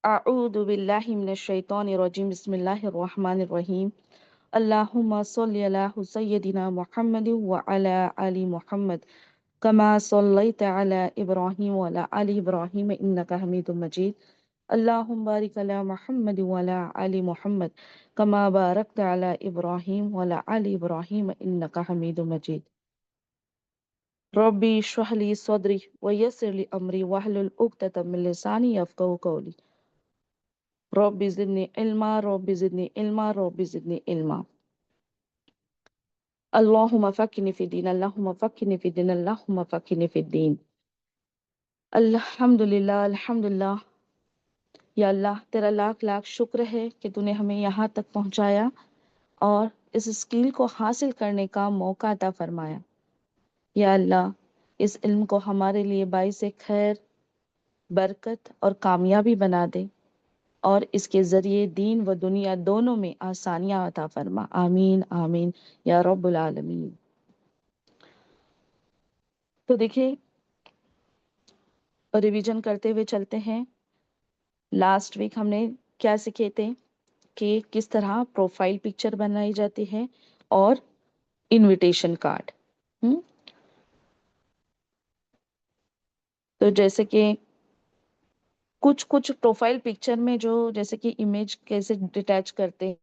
अऊदु बिल्लाहि मिनश शैतानिर रजीम बिस्मिल्लाहिर रहमानिर रहीम अल्लाहुम्मा सल्लि अला सय्यिदिना मुहम्मद व अला आलि मुहम्मद कमा सल्लैता अला इब्राहीम व अला आलि इब्राहीम इन्नका हमीदुम मजीद अल्लाहुम्मा बारिक अला मुहम्मद व अला आलि मुहम्मद कमा बारकता अला इब्राहीम व अला आलि इब्राहीम इन्नका हमीदुम मजीद रब्बी इश्रह ली सदरी व यस्सिर ली अमरी वहलुल उक़दतम मिन लिसानी यफ़क़हू क़ौली रब्बी ज़िदनी इल्मा रब्बी ज़िदनी इल्मा रब्बी ज़िदनी इल्मा अल्लाहुम्मा फ़क्किनी फ़िद्दीन अल्लाहुम्मा फ़क्किनी फ़िद्दीन अल्लाहुम्मा फ़क्किनी फ़िद्दीन अल्हम्दुलिल्लाह अल्हम्दुलिल्लाह। या अल्लाह तेरा लाख लाख शुक्र है कि तूने हमें यहाँ तक पहुँचाया और इस स्किल को हासिल करने का मौका अता फरमाया। या अल्लाह इस इल्म को हमारे लिए बाइस खैर, बरकत और कामयाबी बना दे और इसके ज़रिए दीन व दुनिया दोनों में आसानियाँ अता फरमा। आमीन आमीन या रब्बुल आलमीन। तो देखिए, रिवीजन करते हुए चलते हैं। लास्ट वीक हमने क्या सीखे थे कि किस तरह प्रोफाइल पिक्चर बनाई जाती है और इनविटेशन कार्ड। तो जैसे कि कुछ कुछ प्रोफाइल पिक्चर में जो जैसे कि इमेज कैसे डिटैच करते हैं,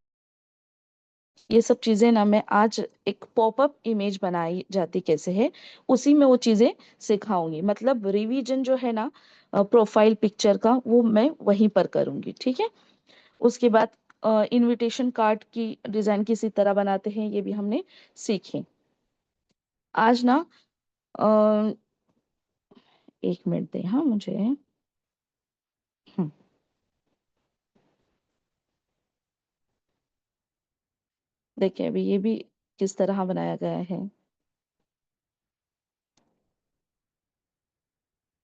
ये सब चीजें ना मैं आज एक पॉपअप इमेज बनाई जाती कैसे है उसी में वो चीजें सिखाऊंगी। मतलब रिवीजन जो है ना प्रोफाइल पिक्चर का, वो मैं वहीं पर करूंगी, ठीक है। उसके बाद इनविटेशन कार्ड की डिजाइन किसी तरह बनाते हैं ये भी हमने सीखे। आज ना अ, एक मिनट दें, हाँ मुझे। हम्म, देखिए अभी ये भी किस तरह बनाया गया है।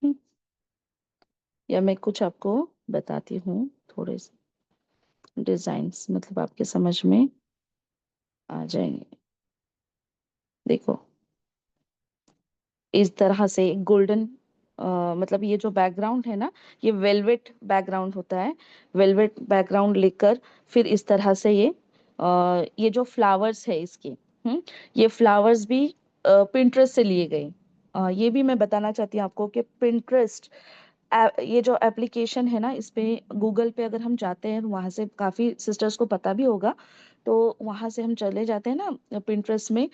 हम्म, या मैं कुछ आपको बताती हूँ, थोड़े से डिजाइन्स मतलब आपके समझ में आ जाएंगे। देखो इस तरह से गोल्डन, मतलब ये जो बैकग्राउंड है ना, ये वेलवेट बैकग्राउंड होता है। वेलवेट बैकग्राउंड लेकर फिर इस तरह से ये जो फ्लावर्स है इसके, ये फ्लावर्स भी पिंटरेस्ट से लिए गए। ये भी मैं बताना चाहती हूँ आपको कि पिंटरेस्ट ये जो एप्लीकेशन है ना, इस पे गूगल पे अगर हम जाते हैं वहां से काफी सिस्टर्स को पता भी होगा। तो वहां से हम चले जाते हैं ना पिंटरेस्ट में,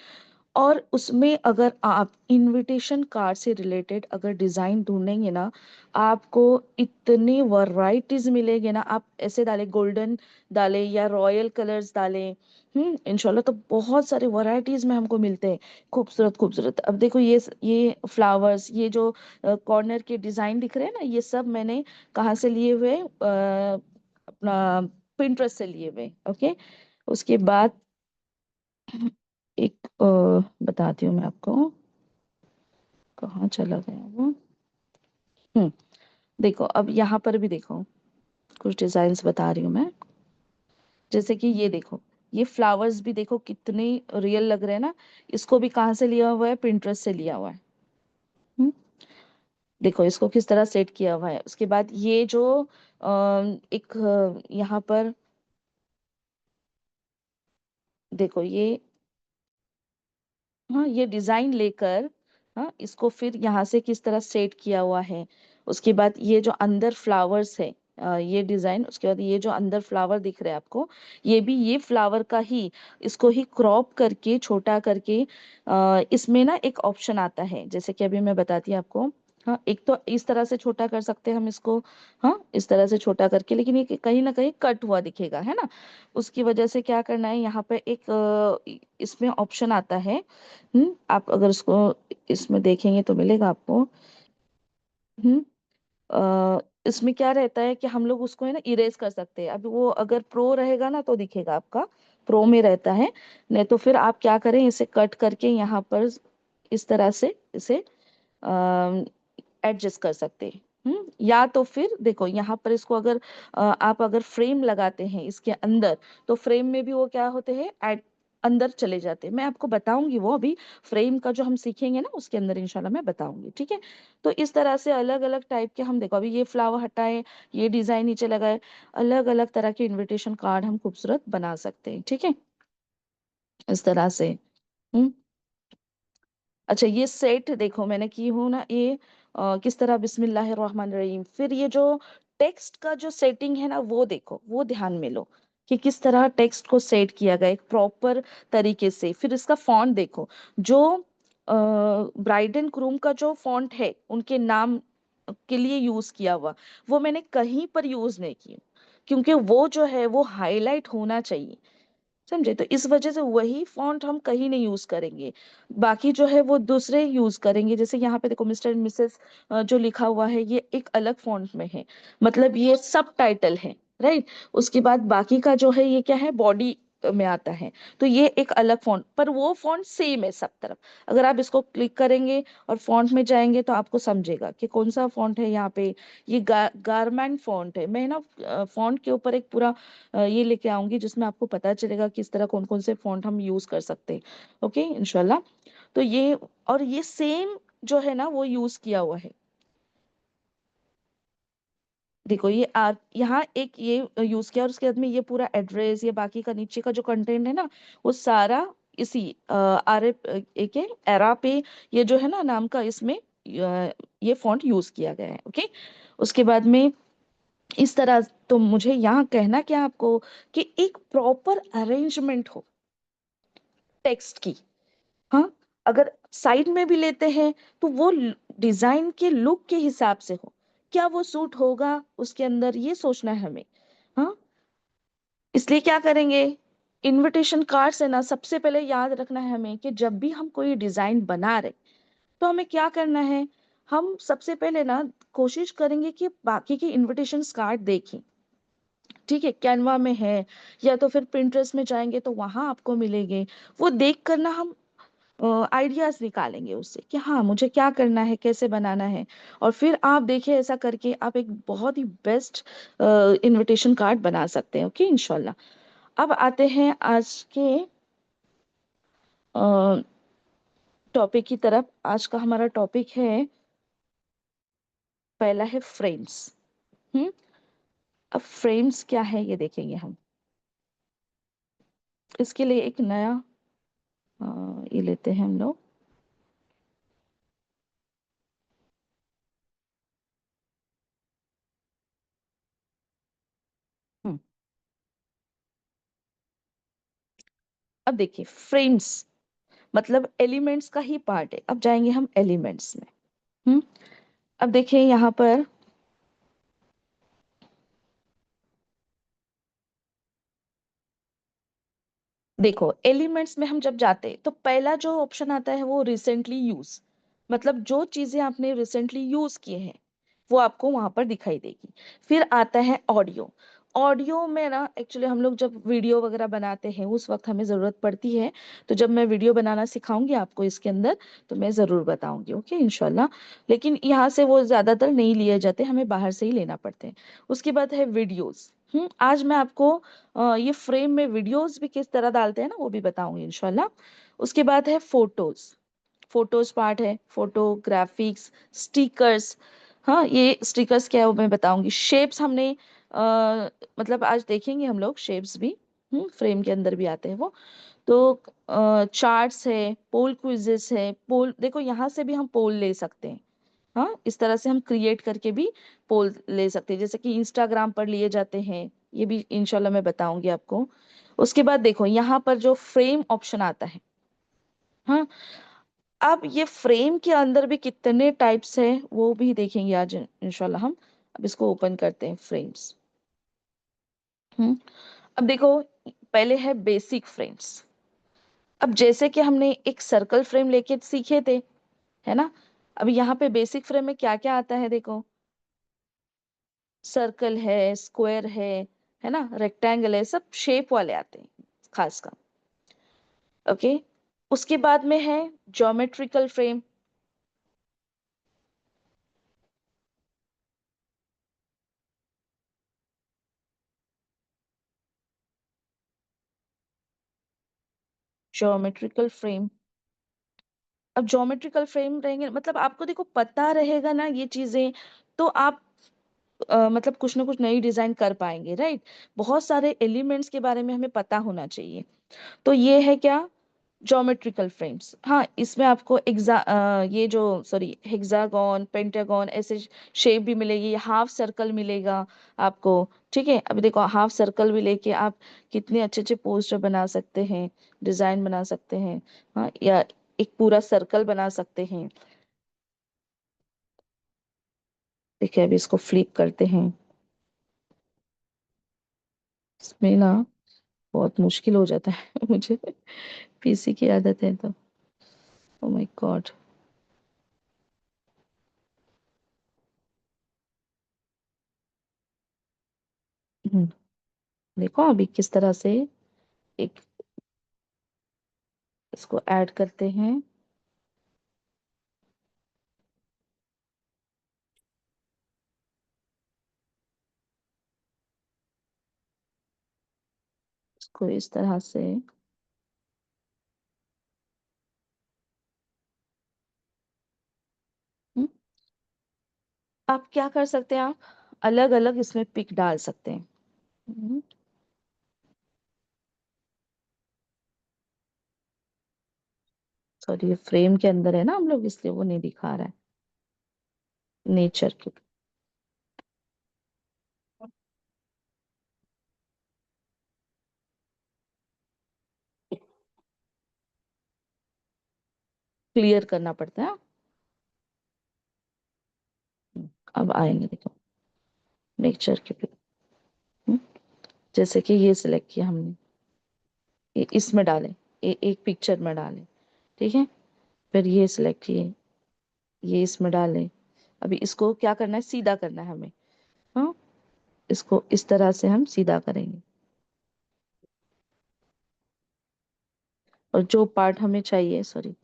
और उसमें अगर आप इनविटेशन कार्ड से रिलेटेड अगर डिजाइन ढूंढेंगे ना, आपको इतने वैरायटीज मिलेंगे ना। आप ऐसे डाले गोल्डन डाले या रॉयल कलर्स डाले, इंशाल्लाह तो बहुत सारे वैरायटीज में हमको मिलते हैं, खूबसूरत खूबसूरत। अब देखो ये फ्लावर्स, ये जो कॉर्नर के डिजाइन दिख रहे हैं ना, ये सब मैंने कहाँ से लिए हुए अपना पिंटरेस्ट से लिए हुए, ओके। उसके बाद एक बताती हूँ मैं आपको, कहाँ चला गया वो। हम्म देखो अब यहाँ पर भी देखो, कुछ डिजाइन्स बता रही हूँ मैं। जैसे कि ये देखो, ये फ्लावर्स भी देखो कितने रियल लग रहे हैं ना। इसको भी कहाँ से लिया हुआ है, पिंटरेस्ट से लिया हुआ है। हम्म, देखो इसको किस तरह सेट किया हुआ है। उसके बाद ये जो एक यहाँ पर देखो ये, हाँ ये डिजाइन लेकर, हाँ इसको फिर यहाँ से किस तरह सेट किया हुआ है। उसके बाद ये जो अंदर फ्लावर्स है, ये डिजाइन। उसके बाद ये जो अंदर फ्लावर दिख रहे हैं आपको, ये भी ये फ्लावर का ही, इसको ही क्रॉप करके छोटा करके इसमें ना एक ऑप्शन आता है, जैसे कि अभी मैं बताती हूँ आपको। हाँ एक तो इस तरह से छोटा कर सकते हैं हम इसको, हाँ इस तरह से छोटा करके, लेकिन ये कहीं ना कहीं कट हुआ दिखेगा, है ना। उसकी वजह से क्या करना है, यहाँ पे एक इसमें ऑप्शन आता है। आप अगर उसको इसमें देखेंगे तो मिलेगा आपको। हम्म इसमें क्या रहता है कि हम लोग उसको है ना इरेज कर सकते हैं। अभी वो अगर प्रो रहेगा ना तो दिखेगा आपका, प्रो में रहता है। नहीं तो फिर आप क्या करें, इसे कट करके यहाँ पर इस तरह से इसे एडजस्ट कर सकते हैं। या तो फिर देखो यहाँ पर इसको अगर आप अगर फ्रेम लगाते हैं इसके अंदर, तो फ्रेम में भी वो क्या होते हैं, अंदर चले जाते हैं। मैं आपको बताऊंगी वो अभी, फ्रेम का जो हम सीखेंगे ना उसके अंदर इंशाल्लाह मैं बताऊंगी, ठीक है। तो इस तरह से अलग अलग टाइप के हम, देखो अभी ये फ्लावर हटाए, ये डिजाइन नीचे लगाए, अलग अलग तरह के इनविटेशन कार्ड हम खूबसूरत बना सकते हैं, ठीक है, इस तरह से। हम्म। अच्छा ये सेट देखो मैंने की हूँ ना, ये किस तरह, बिस्मिल्लाहिर्रहमानिर्रहीम, फिर ये जो टेक्स्ट का जो सेटिंग है ना वो देखो, वो ध्यान में लो कि किस तरह टेक्स्ट को सेट किया गया एक प्रॉपर तरीके से। फिर इसका फॉन्ट देखो, जो ब्राइड एंड ग्रूम का जो फॉन्ट है उनके नाम के लिए यूज किया हुआ, वो मैंने कहीं पर यूज नहीं की, क्योंकि वो जो है वो हाईलाइट होना चाहिए, समझे। तो इस वजह से वही फॉन्ट हम कहीं नहीं यूज करेंगे, बाकी जो है वो दूसरे यूज करेंगे। जैसे यहाँ पे देखो मिस्टर एंड मिसेस जो लिखा हुआ है ये एक अलग फॉन्ट में है, मतलब ये सब टाइटल है, राइट। उसके बाद बाकी का जो है ये क्या है, बॉडी में आता है, तो ये एक अलग फॉन्ट, पर वो फॉन्ट सेम है सब तरफ। अगर आप इसको क्लिक करेंगे और फॉन्ट में जाएंगे तो आपको समझेगा कि कौन सा फॉन्ट है यहाँ पे। ये गारमेंट फॉन्ट है। मैं ना फॉन्ट के ऊपर एक पूरा ये लेके आऊंगी जिसमें आपको पता चलेगा किस तरह कौन कौन से फॉन्ट हम यूज कर सकते हैं, ओके इंशाल्लाह। तो ये, और ये सेम जो है ना वो यूज किया हुआ है, देखो ये यहाँ एक ये यूज किया, और उसके बाद में ये पूरा एड्रेस, ये बाकी का नीचे का जो कंटेंट है ना वो सारा इसी आर ए के एरा पे, ये जो है ना नाम का, इसमें ये फॉन्ट यूज किया गया है, ओके। उसके बाद में इस तरह, तो मुझे यहाँ कहना क्या आपको, कि एक प्रॉपर अरेंजमेंट हो टेक्स्ट की। हाँ, अगर साइड में भी लेते हैं तो वो डिजाइन के लुक के हिसाब से हो, क्या वो सूट होगा उसके अंदर, ये सोचना है हमें। हाँ, इसलिए क्या करेंगे, इनविटेशन कार्ड से ना सबसे पहले याद रखना है हमें कि जब भी हम कोई डिजाइन बना रहे तो हमें क्या करना है, हम सबसे पहले ना कोशिश करेंगे कि बाकी के इनविटेशन कार्ड देखें, ठीक है, कैनवा में है या तो फिर पिंटरेस्ट में जाएंगे तो वहां आपको मिलेंगे। वो देख कर ना हम आइडियाज निकालेंगे उससे कि हाँ मुझे क्या करना है, कैसे बनाना है। और फिर आप देखिए ऐसा करके आप एक बहुत ही बेस्ट इनविटेशन कार्ड बना सकते हैं, ओके इंशाल्लाह। अब आते हैं आज के टॉपिक की तरफ। आज का हमारा टॉपिक है, पहला है फ्रेम्स। हम्म। अब फ्रेम्स क्या है ये देखेंगे हम। इसके लिए एक नया ये लेते हैं हम लोग। हम्म। अब देखिए फ्रेम्स मतलब एलिमेंट्स का ही पार्ट है। अब जाएंगे हम एलिमेंट्स में। हम्म। अब देखिए यहाँ पर, देखो एलिमेंट्स में हम जब जाते हैं तो पहला जो ऑप्शन आता है वो रिसेंटली यूज, मतलब जो चीजें आपने रिसेंटली यूज किए हैं वो आपको वहां पर दिखाई देगी। फिर आता है ऑडियो। ऑडियो में ना एक्चुअली हम लोग जब वीडियो वगैरह बनाते हैं उस वक्त हमें जरूरत पड़ती है, तो जब मैं वीडियो बनाना सिखाऊंगी आपको इसके अंदर तो मैं जरूर बताऊंगी, ओके इंशाल्लाह। लेकिन यहाँ से वो ज्यादातर नहीं लिए जाते, हमें बाहर से ही लेना पड़ते हैं। उसके बाद है वीडियोस। आज मैं आपको ये फ्रेम में वीडियोस भी किस तरह डालते हैं ना वो भी बताऊंगी इंशाल्लाह। उसके बाद है फोटोज। फोटोज पार्ट है, फोटोग्राफिक्स, स्टिकर्स। हाँ, ये स्टिकर्स क्या है वो मैं बताऊंगी। शेप्स हमने मतलब आज देखेंगे हम लोग शेप्स भी, फ्रेम के अंदर भी आते हैं वो। तो चार्ट्स है, पोल क्विजेस है, पोल देखो यहाँ से भी हम पोल ले सकते हैं। हाँ, इस तरह से हम क्रिएट करके भी पोल ले सकते हैं, जैसे कि इंस्टाग्राम पर लिए जाते हैं, ये भी इंशाल्लाह मैं बताऊंगी आपको। उसके बाद देखो यहाँ पर जो फ्रेम ऑप्शन आता है, हाँ, अब ये फ्रेम के अंदर भी कितने टाइप्स है वो भी देखेंगे आज इंशाल्लाह हम। अब इसको ओपन करते हैं फ्रेम्स। हम्म। अब देखो, पहले है बेसिक फ्रेम्स। अब जैसे कि हमने एक सर्कल फ्रेम लेके सीखे थे, है ना। अब यहाँ पे बेसिक फ्रेम में क्या क्या आता है देखो, सर्कल है, स्क्वायर है ना, रेक्टेंगल है, सब शेप वाले आते हैं खास कर, ओके। उसके बाद में है ज्योमेट्रिकल फ्रेम। ज्योमेट्रिकल फ्रेम, अब ज्योमेट्रिकल फ्रेम रहेंगे मतलब आपको देखो पता रहेगा ना ये चीजें, तो आप मतलब कुछ ना कुछ नई डिजाइन कर पाएंगे, राइट। बहुत सारे एलिमेंट्स के बारे में हमें पता होना चाहिए। तो ये है क्या, ज्योमेट्रिकल फ्रेम्स। हाँ, इसमें आपको ये जो सॉरी हेक्सागन, पेंटागन ऐसे शेप भी मिलेगी, हाफ सर्कल मिलेगा आपको। ठीक है, अभी देखो हाफ सर्कल भी लेके आप कितने अच्छे अच्छे पोस्टर बना सकते हैं, डिजाइन बना सकते हैं। हाँ, या एक पूरा सर्कल बना सकते हैं। देखिए अभी इसको फ्लिप करते हैं, इसमें ना बहुत मुश्किल हो जाता है मुझे, पीसी की आदत है तो। Oh my God. देखो अभी किस तरह से एक इसको ऐड करते हैं। इसको इस तरह से। हम्म, आप क्या कर सकते हैं, आप अलग अलग इसमें पिक डाल सकते हैं। सॉरी, ये फ्रेम के अंदर है ना हम लोग, इसलिए वो नहीं दिखा रहा है नेचर के। क्लियर करना पड़ता है। अब आएंगे देखो नेचर के पिक। जैसे कि ये सिलेक्ट किया हमने, ये इसमें डालें, एक पिक्चर में डालें। ठीक है, फिर ये सिलेक्ट किए, ये इसमें डालें। अभी इसको क्या करना है, सीधा करना है हमें। हाँ, इसको इस तरह से हम सीधा करेंगे, और जो पार्ट हमें चाहिए, सॉरी,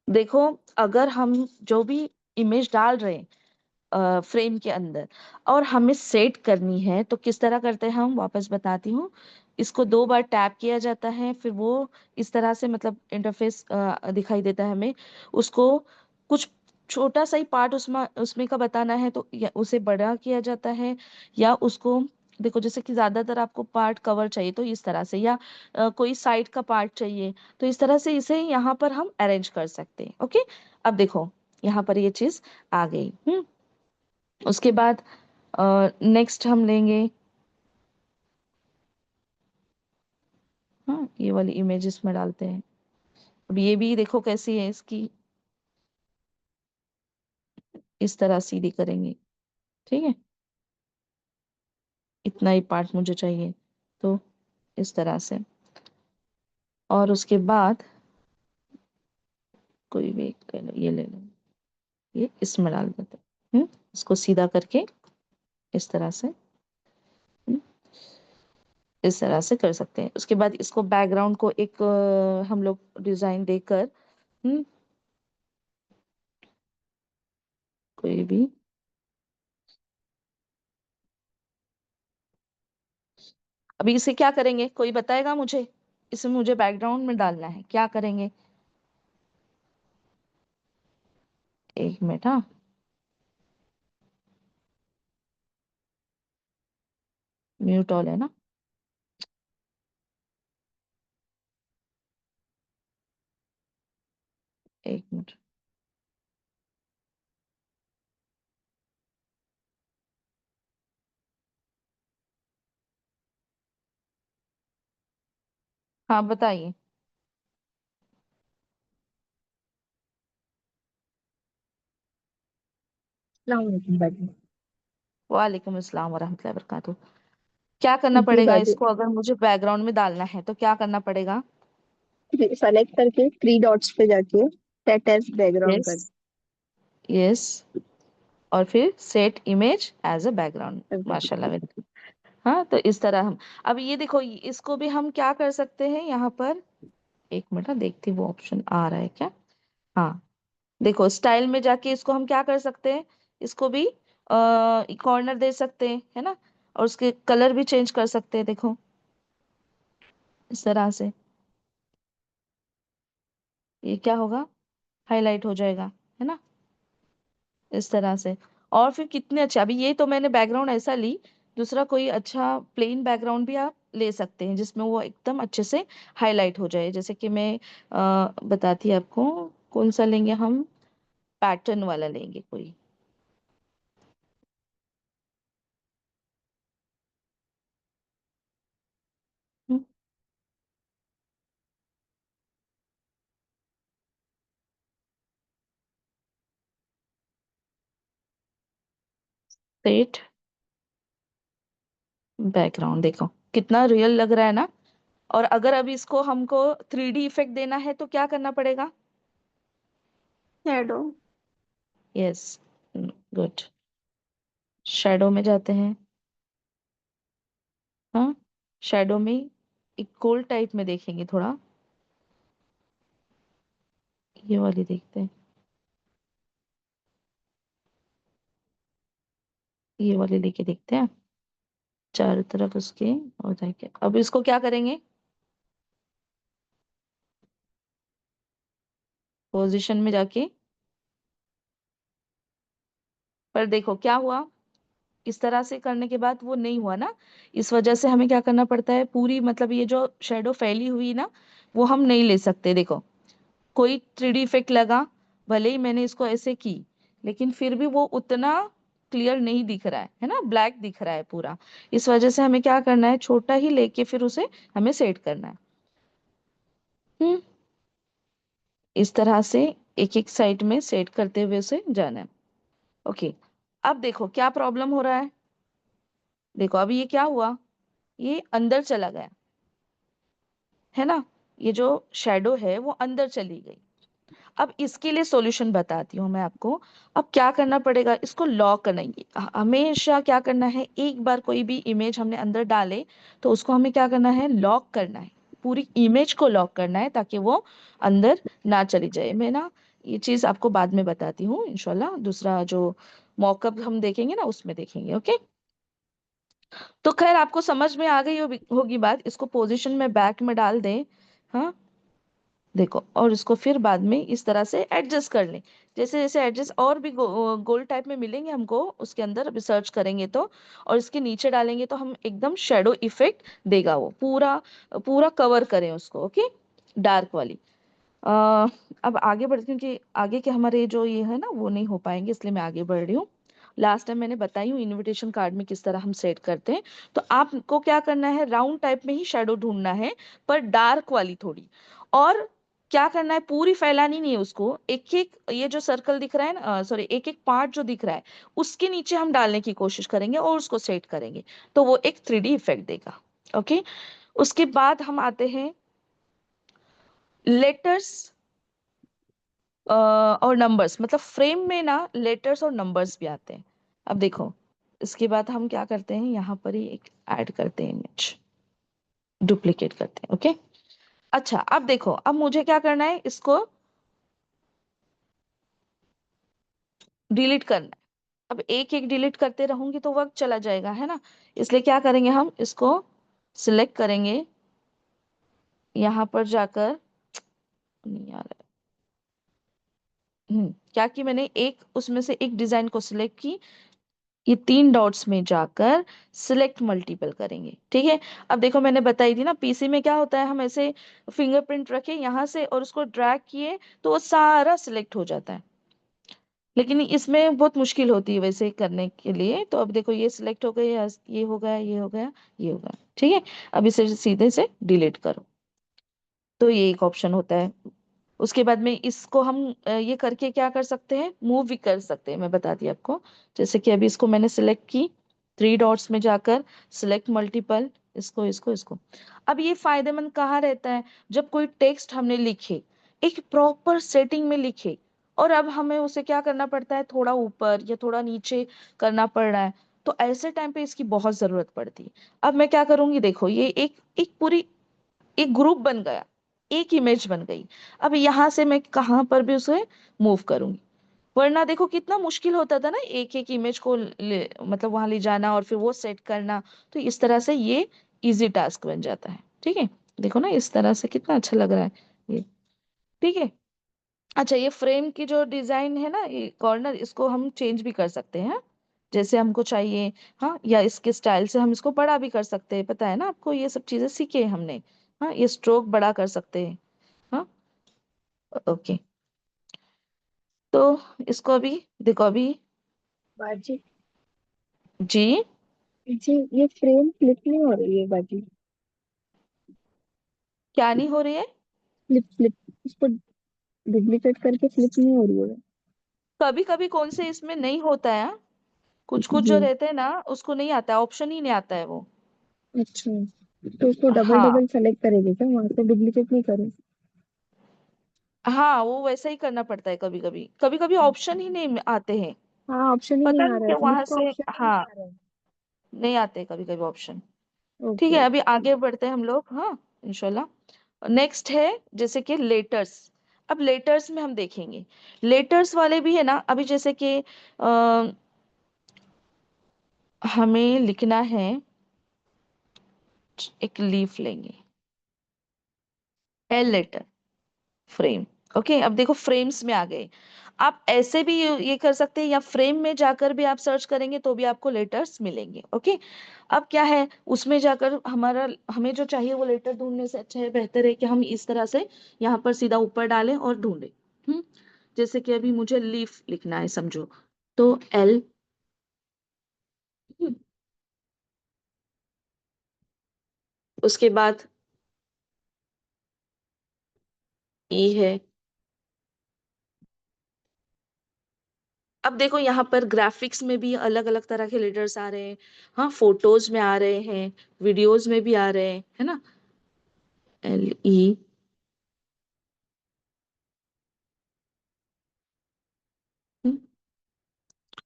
देखो अगर हम जो भी इमेज डाल रहे हैं फ्रेम के अंदर, और हमें सेट करनी है तो किस तरह करते हैं हम, वापस बताती हूँ। इसको 2 बार टैप किया जाता है, फिर वो इस तरह से मतलब इंटरफेस दिखाई देता है हमें। उसको कुछ छोटा सा ही पार्ट उसमें उसमें का बताना है तो या उसे बड़ा किया जाता है, या उसको देखो जैसे कि ज्यादातर आपको पार्ट कवर चाहिए तो इस तरह से, या कोई साइड का पार्ट चाहिए तो इस तरह से इसे यहाँ पर हम अरेंज कर सकते हैं। ओके, अब देखो यहाँ पर ये चीज आ गई। उसके बाद नेक्स्ट हम लेंगे, हाँ ये वाली इमेजेस में डालते हैं। अब ये भी देखो कैसी है इसकी, इस तरह सीधी करेंगे। ठीक है, इतना ही पार्ट मुझे चाहिए, तो इस तरह से। और उसके बाद कोई भी एक ले लो, ये ले लो, ये इसमें डाल देते हैं। इसको सीधा करके इस तरह से, हम्म, इस तरह से कर सकते हैं। उसके बाद इसको बैकग्राउंड को एक हम लोग डिजाइन देकर, हम्म, कोई भी, अभी इसे क्या करेंगे, कोई बताएगा मुझे। इसे मुझे बैकग्राउंड में डालना है, क्या करेंगे। एक मिनट, हाँ, म्यूट ऑल है ना। एक मिनट, हाँ बताइए। अस्सलाम वालेकुम बाजी। वालेकुम अस्सलाम वरहमतुल्लाहि वबरकातुहू। क्या करना जी पड़ेगा बाजी, इसको, अगर मुझे बैकग्राउंड में डालना है तो क्या करना पड़ेगा। सेलेक्ट करके थ्री डॉट्स पे जाके सेट एज बैकग्राउंड यस, कर यस, और फिर set image as a background. माशाल्लाह, सकते very good। हाँ, तो इस तरह हम, अब ये देखो इसको भी हम क्या कर सकते हैं यहाँ पर। एक मिनट, हाँ, देखती हूँ वो ऑप्शन आ रहा है क्या। हाँ, देखो स्टाइल में जाके इसको हम क्या कर सकते हैं, इसको भी कॉर्नर दे सकते हैं, है ना। और उसके कलर भी चेंज कर सकते हैं, देखो इस तरह से। ये क्या होगा, हाईलाइट हो जाएगा, है ना, इस तरह से। और फिर कितने अच्छे, अभी ये तो मैंने बैकग्राउंड ऐसा ली, दूसरा कोई अच्छा प्लेन बैकग्राउंड भी आप ले सकते हैं जिसमें वो एकदम अच्छे से हाईलाइट हो जाए। जैसे कि मैं बताती आपको, कौन सा लेंगे हम, पैटर्न वाला लेंगे कोई। सेट बैकग्राउंड, देखो कितना रियल लग रहा है ना। और अगर अभी इसको हमको 3D इफेक्ट देना है तो क्या करना पड़ेगा? शैडो। Yes, good. शैडो में जाते हैं। हाँ, शैडो में एक गोल्ड टाइप में देखेंगे थोड़ा, ये वाली देखते हैं, ये वाली लेके देखते हैं चारों तरफ उसके। और देखिए अब इसको क्या करेंगे, पोजीशन में जाके, पर देखो क्या हुआ, इस तरह से करने के बाद वो नहीं हुआ ना। इस वजह से हमें क्या करना पड़ता है, पूरी मतलब ये जो शेडो फैली हुई ना, वो हम नहीं ले सकते। देखो कोई 3D इफेक्ट लगा, भले ही मैंने इसको ऐसे की, लेकिन फिर भी वो उतना क्लियर नहीं दिख रहा है ना, ब्लैक दिख रहा है पूरा। इस वजह से हमें क्या करना है, छोटा ही लेके फिर उसे हमें सेट करना है। हम्म, इस तरह से एक एक साइड में सेट करते हुए उसे जाना है। ओके, अब देखो क्या प्रॉब्लम हो रहा है। देखो अभी ये क्या हुआ, ये अंदर चला गया, है ना, ये जो शेडो है वो अंदर चली गई। अब इसके लिए सॉल्यूशन बताती हूँ मैं आपको। अब क्या करना पड़ेगा, इसको लॉक करना है। हमेशा क्या करना है, एक बार कोई भी इमेज हमने अंदर डाले तो उसको हमें क्या करना है, लॉक करना है, पूरी इमेज को लॉक करना है ताकि वो अंदर ना चली जाए। मैं ना ये चीज आपको बाद में बताती हूँ इंशाल्लाह, दूसरा जो मॉकअप हम देखेंगे ना उसमें देखेंगे। ओके, तो खैर आपको समझ में आ गई होगी बात। इसको पोजीशन में बैक में डाल दें। हाँ, देखो, और इसको फिर बाद में इस तरह से एडजस्ट कर लें। जैसे जैसे एडजस्ट और भी गोल टाइप में मिलेंगे हमको उसके अंदर, अभी सर्च करेंगे तो, और इसके नीचे डालेंगे तो हम एकदम शेडो इफेक्ट देगा, वो पूरा पूरा कवर करें उसको। ओके, डार्क वाली। अ, अब आगे बढ़ते हैं कि आगे के हमारे जो ये है ना वो नहीं हो पाएंगे, इसलिए मैं आगे बढ़ रही हूँ। लास्ट टाइम मैंने बताई हूँ इनविटेशन कार्ड में किस तरह हम सेट करते हैं। तो आपको क्या करना है, राउंड टाइप में ही शेडो ढूंढना है, पर डार्क वाली थोड़ी। और क्या करना है, पूरी फैलानी नहीं है उसको, एक एक ये जो सर्कल दिख रहा है ना, सॉरी, एक एक पार्ट जो दिख रहा है उसके नीचे हम डालने की कोशिश करेंगे और उसको सेट करेंगे, तो वो एक 3D इफेक्ट देगा। ओके, उसके बाद हम आते हैं लेटर्स और नंबर्स, मतलब फ्रेम में ना लेटर्स और नंबर्स भी आते हैं। अब देखो, इसके बाद हम क्या करते हैं, यहाँ पर ही एक ऐड करते हैं इमेज, डुप्लीकेट करते हैं। ओके, अच्छा अब देखो, अब मुझे क्या करना है, इसको डिलीट करना है। अब एक एक डिलीट करते रहूंगी तो वक्त चला जाएगा, है ना। इसलिए क्या करेंगे, हम इसको सिलेक्ट करेंगे, यहाँ पर जाकर, नहीं आ रहा है। क्या कि मैंने एक उसमें से एक डिजाइन को सिलेक्ट की, ये तीन डॉट्स में जाकर सिलेक्ट मल्टीपल करेंगे। ठीक है, अब देखो मैंने बताई थी ना, पीसी में क्या होता है, हम ऐसे फिंगरप्रिंट रखे यहाँ से और उसको ड्रैग किए तो वो सारा सिलेक्ट हो जाता है, लेकिन इसमें बहुत मुश्किल होती है वैसे करने के लिए। तो अब देखो ये सिलेक्ट हो गया, ये हो गया, ये हो गया, ये हो गया। ठीक है, अब इसे सीधे से डिलीट करो, तो ये एक ऑप्शन होता है। उसके बाद में इसको हम ये करके क्या कर सकते हैं, मूव भी कर सकते हैं, मैं बताती हूँ आपको। जैसे कि अभी इसको मैंने सिलेक्ट की, थ्री डॉट्स में जाकर सिलेक्ट मल्टीपल, इसको इसको इसको। अब ये फायदेमंद कहाँ रहता है, जब कोई टेक्स्ट हमने लिखे, एक प्रॉपर सेटिंग में लिखे, और अब हमें उसे क्या करना पड़ता है, थोड़ा ऊपर या थोड़ा नीचे करना पड़ रहा है, तो ऐसे टाइम पे इसकी बहुत जरूरत पड़ती है। अब मैं क्या करूंगी, देखो ये एक एक पूरी एक ग्रुप बन गया, एक इमेज बन गई। अब यहाँ से मैं कहाँ पर भी उसे मूव करूंगी, वरना देखो कितना मुश्किल होता था ना, एक एक इमेज को मतलब वहां ले जाना और फिर वो सेट करना। तो इस तरह से ये इजी टास्क बन जाता है। ठीक है, देखो ना इस तरह से कितना अच्छा लग रहा है ये। ठीक है, अच्छा, ये फ्रेम की जो डिजाइन है ना, ये कॉर्नर, इसको हम चेंज भी कर सकते हैं, जैसे हमको चाहिए। हाँ, या इसके स्टाइल से हम इसको बड़ा भी कर सकते हैं, पता है ना आपको, ये सब चीजें सीखे हैं हमने। हाँ, ये स्ट्रोक बड़ा कर सकते हैं। हाँ, ओके। तो इसको अभी देखो अभी। बाजी जी। जी, ये फ्रेम फ्लिप नहीं हो रही है बाजी। क्या नहीं हो रही है? फ्लिप फ्लिप, इसको डुप्लीकेट करके फ्लिप नहीं हो रही है। कभी कभी कौन से इसमें नहीं होता है, कुछ कुछ जो जी। रहते हैं ना उसको नहीं आता है, ऑप्शन ही नहीं आता है वो। अच्छा, तो उसको डबल हाँ। डबल सेलेक्ट करेंगे क्या, वहां से डुप्लीकेट नहीं करें? हाँ, वो वैसा ही करना पड़ता है, कभी कभी, कभी कभी ऑप्शन ही नहीं आते हैं। हाँ, ऑप्शन ही पता नहीं आ नहीं रहा है, क्यों फ्लिप वहां का से। ऑप्शन ही नहीं हाँ, आ रहा है। नहीं आते कभी कभी ऑप्शन। ठीक ओके है, अभी ओके। आगे बढ़ते हैं हम लोग, हाँ, इंशाल्लाह। नेक्स्ट है जैसे कि लेटर्स। अब लेटर्स में हम देखेंगे, लेटर्स वाले भी है ना, अभी जैसे कि हमें लिखना है, एक लीफ लेंगे, एल लेटर, फ्रेम। ओके, अब देखो फ्रेम्स में आ गए। आप ऐसे भी ये कर सकते हैं, या फ्रेम में जाकर भी आप सर्च करेंगे तो भी आपको लेटर्स मिलेंगे। ओके, अब क्या है, उसमें जाकर हमारा, हमें जो चाहिए वो लेटर ढूंढने से अच्छा है, बेहतर है कि हम इस तरह से यहाँ पर सीधा ऊपर डालें और ढूंढें। जैसे कि अभी मुझे लीफ लिखना है, समझो, तो एल। उसके बाद ई है। अब देखो यहाँ पर ग्राफिक्स में भी अलग अलग तरह के लेटर्स आ रहे हैं। हाँ, फोटोज में आ रहे हैं, वीडियोज में भी आ रहे हैं, है ना। L E.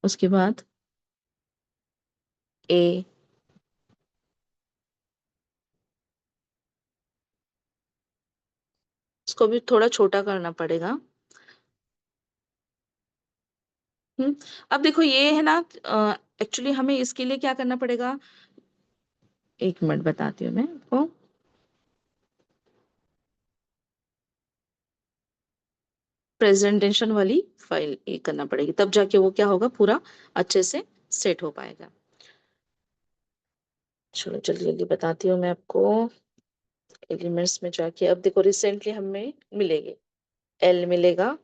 उसके बाद ए। इसको भी थोड़ा छोटा करना पड़ेगा। हम्म। अब देखो ये है ना, एक्चुअली हमें इसके लिए क्या करना पड़ेगा, एक मिनट बताती हूँ मैं आपको। प्रेजेंटेशन वाली फाइल ये करना पड़ेगी, तब जाके वो क्या होगा, पूरा अच्छे से सेट हो पाएगा। चलो जल्दी जल्दी बताती हूँ मैं आपको। एलिमेंट्स में जाके अब देखो, रिसेंटली हमें मिलेंगे, एल मिलेगा।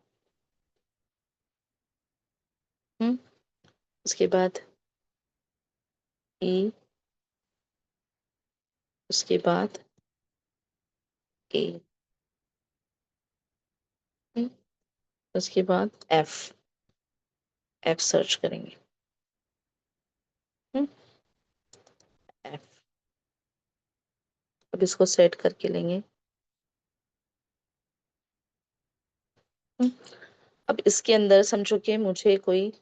हम्म। उसके बाद ई। उसके बाद ए। उसके बाद एफ। एफ सर्च करेंगे। एफ। अब इसको सेट करके लेंगे। हम्म, अब इसके अंदर समझो कि मुझे कोई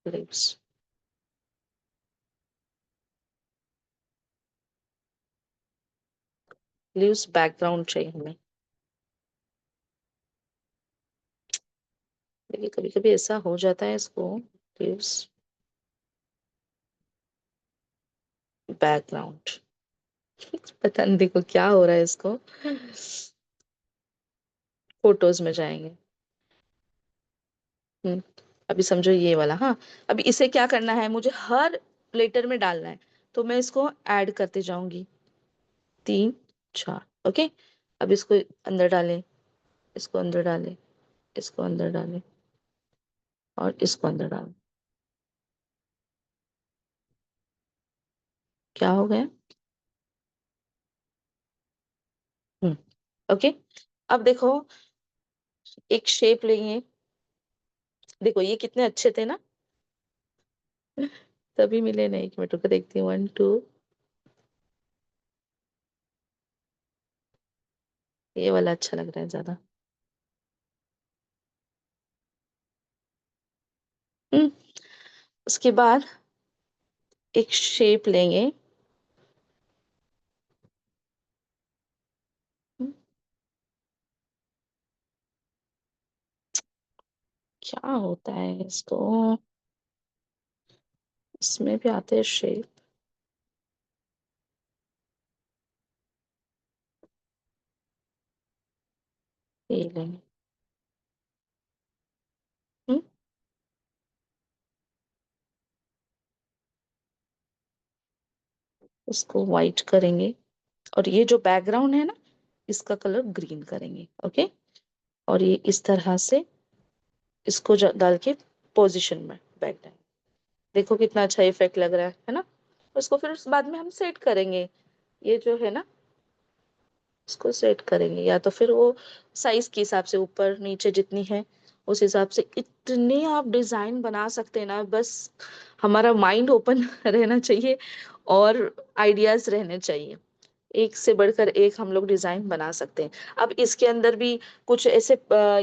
लिव्स, लिव्स बैकग्राउंड चाहिए हमें। देखिए कभी कभी ऐसा हो जाता है, इसको लिव्स बैकग्राउंड, पता नहीं देखो क्या हो रहा है इसको। फोटोज में जाएंगे। हम्म। अभी समझो ये वाला, हाँ। अभी इसे क्या करना है, मुझे हर लेटर में डालना है, तो मैं इसको ऐड करते जाऊंगी, 3 4। ओके, अब इसको अंदर डालें, इसको अंदर डालें, इसको अंदर डालें, और इसको अंदर डालें। क्या हो गया? हम्म। ओके, अब देखो, एक शेप लेंगे। देखो ये कितने अच्छे थे ना, तभी मिले नहीं, एक मिनट रुको देखती हूँ, 1 2। ये वाला अच्छा लग रहा है ज्यादा। हम्म। उसके बाद एक शेप लेंगे। हम्म, क्या होता है इसको, इसमें भी आते हैं शेप। ये लेंगे। हम्म, उसको व्हाइट करेंगे, और ये जो बैकग्राउंड है ना, इसका कलर ग्रीन करेंगे। ओके, और ये इस तरह से इसको डाल के पोजीशन में बैठ जाएंगे। देखो कितना अच्छा इफेक्ट लग रहा है ना। उसको फिर उस बाद में हम सेट करेंगे, ये जो है ना, इसको सेट करेंगे, या तो फिर वो साइज के हिसाब से ऊपर नीचे जितनी है उस हिसाब से इतने आप डिजाइन बना सकते हैं ना। बस हमारा माइंड ओपन रहना चाहिए और आइडियाज रहने चाहिए। एक से बढ़कर एक हम लोग डिजाइन बना सकते हैं। अब इसके अंदर भी कुछ ऐसे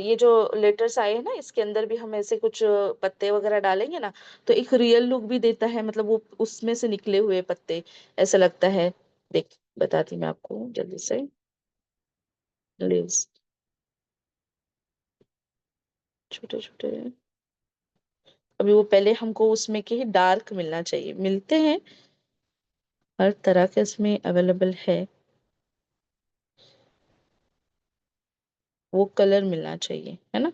ये जो लेटर्स आए हैं ना, इसके अंदर भी हम ऐसे कुछ पत्ते वगैरह डालेंगे ना, तो एक रियल लुक भी देता है, मतलब वो उसमें से निकले हुए पत्ते ऐसा लगता है। देख, बताती मैं आपको जल्दी से। लीव्स छोटे छोटे, अभी वो पहले हमको उसमें के डार्क मिलना चाहिए, मिलते हैं हर तरह के इसमें अवेलेबल है, वो कलर मिलना चाहिए, है ना।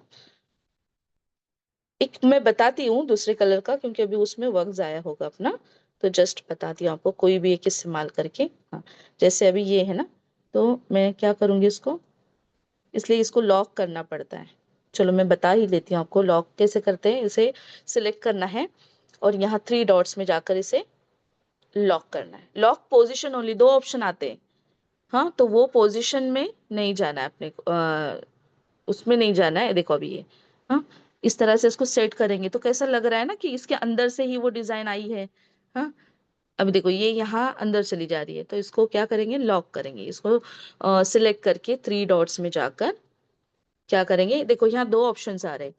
एक मैं बताती हूँ दूसरे कलर का, क्योंकि अभी उसमें वक्त जाया होगा अपना, तो जस्ट बताती हूँ आपको, कोई भी एक इस्तेमाल करके। हाँ, जैसे अभी ये है ना, तो मैं क्या करूंगी इसको, इसलिए इसको लॉक करना पड़ता है। चलो मैं बता ही देती हूँ आपको लॉक कैसे करते हैं। इसे सिलेक्ट करना है और यहाँ थ्री डॉट्स में जाकर इसे लॉक करना है। लॉक पोजिशन ओनली, दो ऑप्शन आते हैं। हाँ, तो वो पोजीशन में नहीं जाना है अपने को, उसमें नहीं जाना है। देखो अभी ये, हाँ, इस तरह से इसको सेट करेंगे तो कैसा लग रहा है ना, कि इसके अंदर से ही वो डिजाइन आई है। हाँ, अभी देखो ये यहाँ अंदर चली जा रही है, तो इसको क्या करेंगे, लॉक करेंगे। इसको सिलेक्ट करके थ्री डॉट्स में जाकर क्या करेंगे, देखो यहाँ दो ऑप्शंस आ रहे हैं,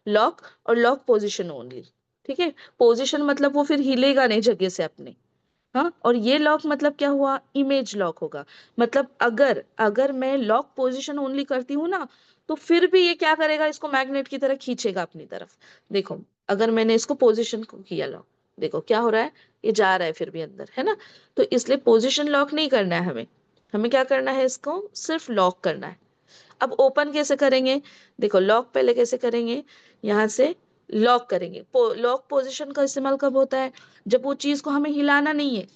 लॉक और लॉक पोजिशन ओनली। ठीक है, पोजिशन मतलब वो फिर हिलेगा नहीं जगह से अपने। हाँ, और ये लॉक मतलब क्या हुआ, इमेज लॉक होगा। मतलब अगर अगर मैं लॉक पोजीशन ओनली करती हूँ ना, तो फिर भी ये क्या करेगा, इसको मैग्नेट की तरह खींचेगा अपनी तरफ। देखो, अगर मैंने इसको पोजीशन को किया लॉक, देखो क्या हो रहा है, ये जा रहा है फिर भी अंदर, है ना। तो इसलिए पोजीशन लॉक नहीं करना है हमें। हमें क्या करना है, इसको सिर्फ लॉक करना है। अब ओपन कैसे करेंगे, देखो लॉक पहले कैसे करेंगे, यहाँ से लॉक करेंगे। लॉक पोजीशन का इस्तेमाल कब होता है, जब वो चीज को हमें हिलाना नहीं है,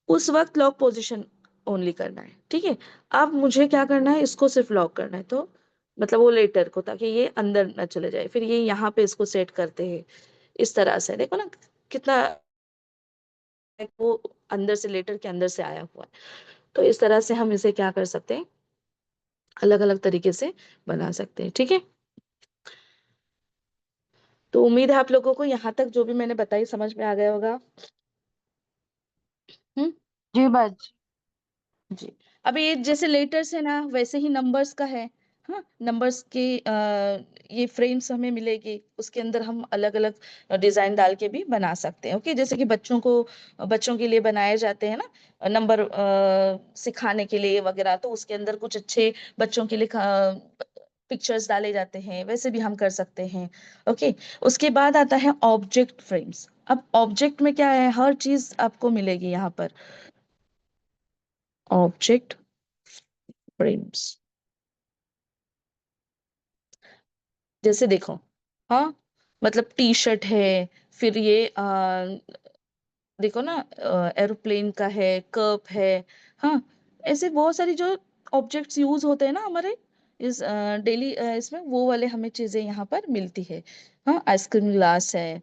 उस वक्त लॉक पोजीशन ओनली करना है। ठीक है, अब मुझे क्या करना है, इसको सिर्फ लॉक करना है, तो मतलब वो लेटर को, ताकि ये अंदर ना चले जाए। फिर ये यहाँ पे इसको सेट करते हैं इस तरह से, देखो ना कितना वो अंदर से, लेटर के अंदर से आया हुआ है। तो इस तरह से हम इसे क्या कर सकते हैं, अलग अलग तरीके से बना सकते हैं। ठीक है, तो उम्मीद है आप लोगों को यहाँ तक जो भी मैंने बताई समझ में आ गया होगा। हम्म, जी बाजी। जी। अब ये जैसे लेटर्स है ना, वैसे ही नंबर्स का है। हाँ, नंबर्स के ये फ्रेम्स हमें मिलेगी, उसके अंदर हम अलग अलग डिजाइन डाल के भी बना सकते हैं। ओके, जैसे कि बच्चों के लिए बनाए जाते हैं ना नंबर सिखाने के लिए वगैरह, तो उसके अंदर कुछ अच्छे बच्चों के लिए पिक्चर्स डाले जाते हैं, वैसे भी हम कर सकते हैं। ओके, उसके बाद आता है ऑब्जेक्ट फ्रेम्स। अब ऑब्जेक्ट में क्या है, हर चीज आपको मिलेगी यहाँ पर, ऑब्जेक्ट फ्रेम्स। जैसे देखो, हाँ, मतलब टी शर्ट है, फिर ये देखो ना, एरोप्लेन का है, कप है। हाँ, ऐसे बहुत सारी जो ऑब्जेक्ट्स यूज होते हैं ना हमारे इस डेली इसमें, वो वाले हमें चीजें यहाँ पर मिलती है। हाँ, आइसक्रीम ग्लास है।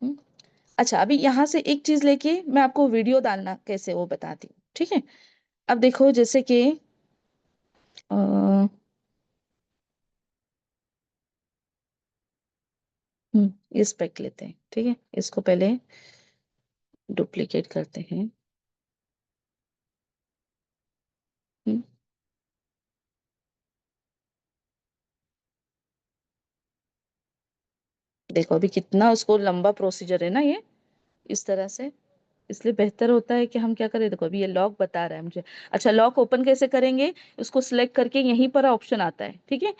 हम्म, अच्छा, अभी यहाँ से एक चीज लेके मैं आपको वीडियो डालना कैसे वो बताती हूँ। ठीक है, अब देखो जैसे कि ये स्पेक लेते हैं। ठीक है, इसको पहले डुप्लीकेट करते हैं। हम्म, देखो अभी कितना उसको लंबा प्रोसीजर है ना ये, इस तरह से। इसलिए बेहतर होता है कि हम क्या करें, देखो अभी ये लॉक बता रहा है मुझे। अच्छा, लॉक ओपन कैसे करेंगे, उसको सिलेक्ट करके यहीं पर ऑप्शन आता है। ठीक है,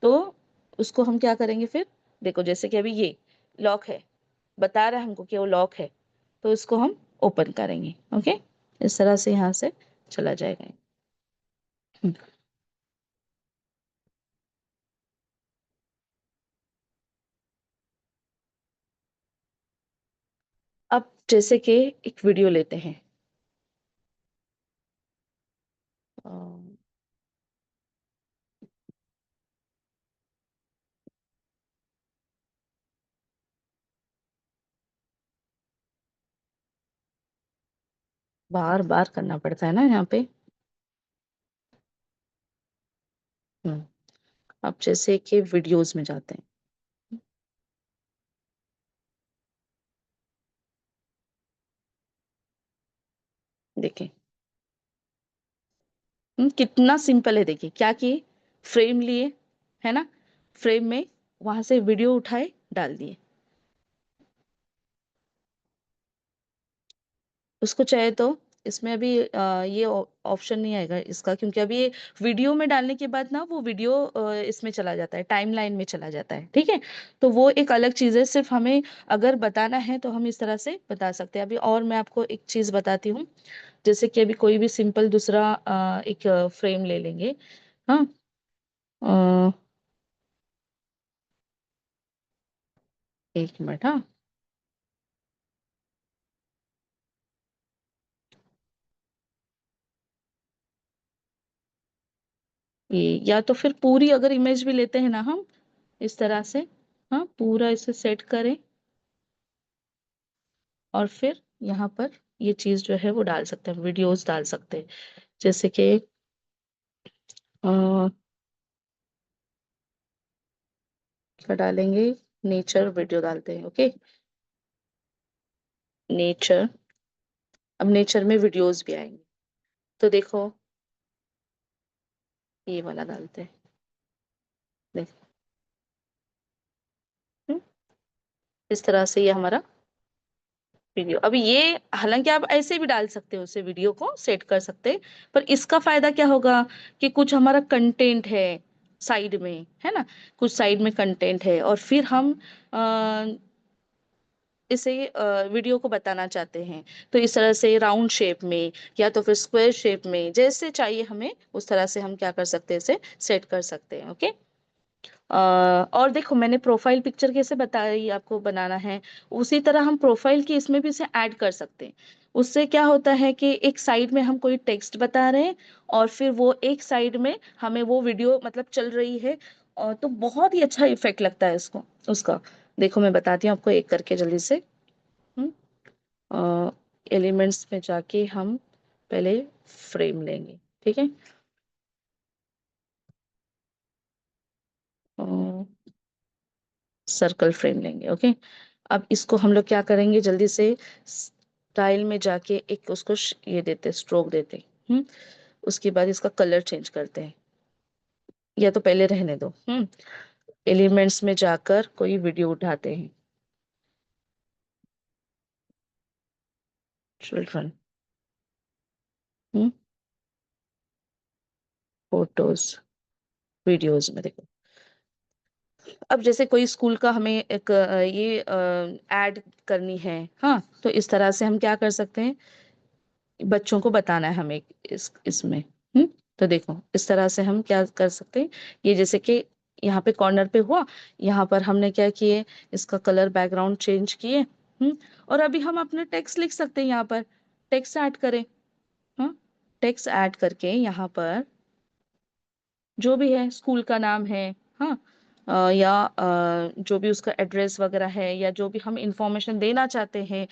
तो उसको हम क्या करेंगे फिर, देखो जैसे कि अभी ये लॉक है, बता रहा है हमको कि वो लॉक है, तो इसको हम ओपन करेंगे। ओके, इस तरह से यहाँ से चला जाएगा। जैसे कि एक वीडियो लेते हैं। अ, बार बार करना पड़ता है ना यहाँ पे। हम्म। अब जैसे कि वीडियोस में जाते हैं। देखें। कितना सिंपल है, देखिए क्या किए, फ्रेम लिए, है ना, फ्रेम में वहां से वीडियो उठाए, डाल दिए। उसको चाहे तो इसमें अभी ये ऑप्शन नहीं आएगा इसका, क्योंकि अभी ये वीडियो में डालने के बाद ना वो वीडियो इसमें चला जाता है, टाइमलाइन में चला जाता है, ठीक है। तो वो एक अलग चीज़ है, सिर्फ हमें अगर बताना है तो हम इस तरह से बता सकते हैं। अभी और मैं आपको एक चीज़ बताती हूँ। जैसे कि अभी कोई भी सिंपल दूसरा एक फ्रेम ले लेंगे। हाँ। अ, एक मिनट, हाँ। ये या तो फिर पूरी अगर इमेज भी लेते हैं ना हम, इस तरह से, हाँ, पूरा इसे सेट करें और फिर यहाँ पर ये चीज जो है वो डाल सकते हैं, वीडियोस डाल सकते हैं। जैसे कि अ, क्या डालेंगे, नेचर वीडियो डालते हैं, ओके। नेचर। अब नेचर में वीडियोस भी आएंगे, तो देखो ये वाला डालते हैं। देखो। हम्म, इस तरह से ये हमारा वीडियो। अभी ये हालांकि आप ऐसे भी डाल सकते हो, उसे वीडियो को सेट कर सकते हैं, पर इसका फायदा क्या होगा कि कुछ हमारा कंटेंट है साइड में, है ना, कुछ साइड में कंटेंट है और फिर हम इसे वीडियो को बताना चाहते हैं, तो इस तरह से राउंड शेप में या तो फिर स्क्वायर शेप में, जैसे चाहिए हमें उस तरह से हम क्या कर सकते हैं, इसे सेट कर सकते हैं, ओके। और देखो मैंने प्रोफाइल पिक्चर कैसे बताई आपको बनाना है, उसी तरह हम प्रोफाइल की इसमें भी इसे ऐड कर सकते हैं। उससे क्या होता है कि एक साइड में हम कोई टेक्स्ट बता रहे हैं और फिर वो एक साइड में हमें वो वीडियो मतलब चल रही है, तो बहुत ही अच्छा इफेक्ट लगता है इसको, उसका। देखो मैं बताती हूँ आपको एक करके जल्दी से। एलिमेंट्स में जाके हम पहले फ्रेम लेंगे, ठीक है। सर्कल फ्रेम लेंगे, ओके। अब इसको हम लोग क्या करेंगे, जल्दी से स्टाइल में जाके एक उसको ये देते, स्ट्रोक देते। हम्म। उसके बाद इसका कलर चेंज करते हैं, या तो पहले रहने दो। एलिमेंट्स में जाकर कोई वीडियो उठाते हैं, चिल्ड्रन। हम्म। फोटोज, वीडियोज में देखो। अब जैसे कोई स्कूल का हमें एक ये ऐड करनी है, हाँ, तो इस तरह से हम क्या कर सकते हैं, बच्चों को बताना है हमें इस इसमें। तो देखो इस तरह से हम क्या कर सकते हैं, ये जैसे कि यहाँ पे कॉर्नर पे हुआ, यहाँ पर हमने क्या किए, इसका कलर बैकग्राउंड चेंज किए। और अभी हम अपने टेक्स्ट लिख सकते हैं यहाँ पर, टेक्स्ट ऐड करें। हाँ, टेक्स्ट ऐड करके यहाँ पर जो भी है, स्कूल का नाम है, हाँ, या जो भी उसका एड्रेस वगैरह है, या जो भी हम इंफॉर्मेशन देना चाहते हैं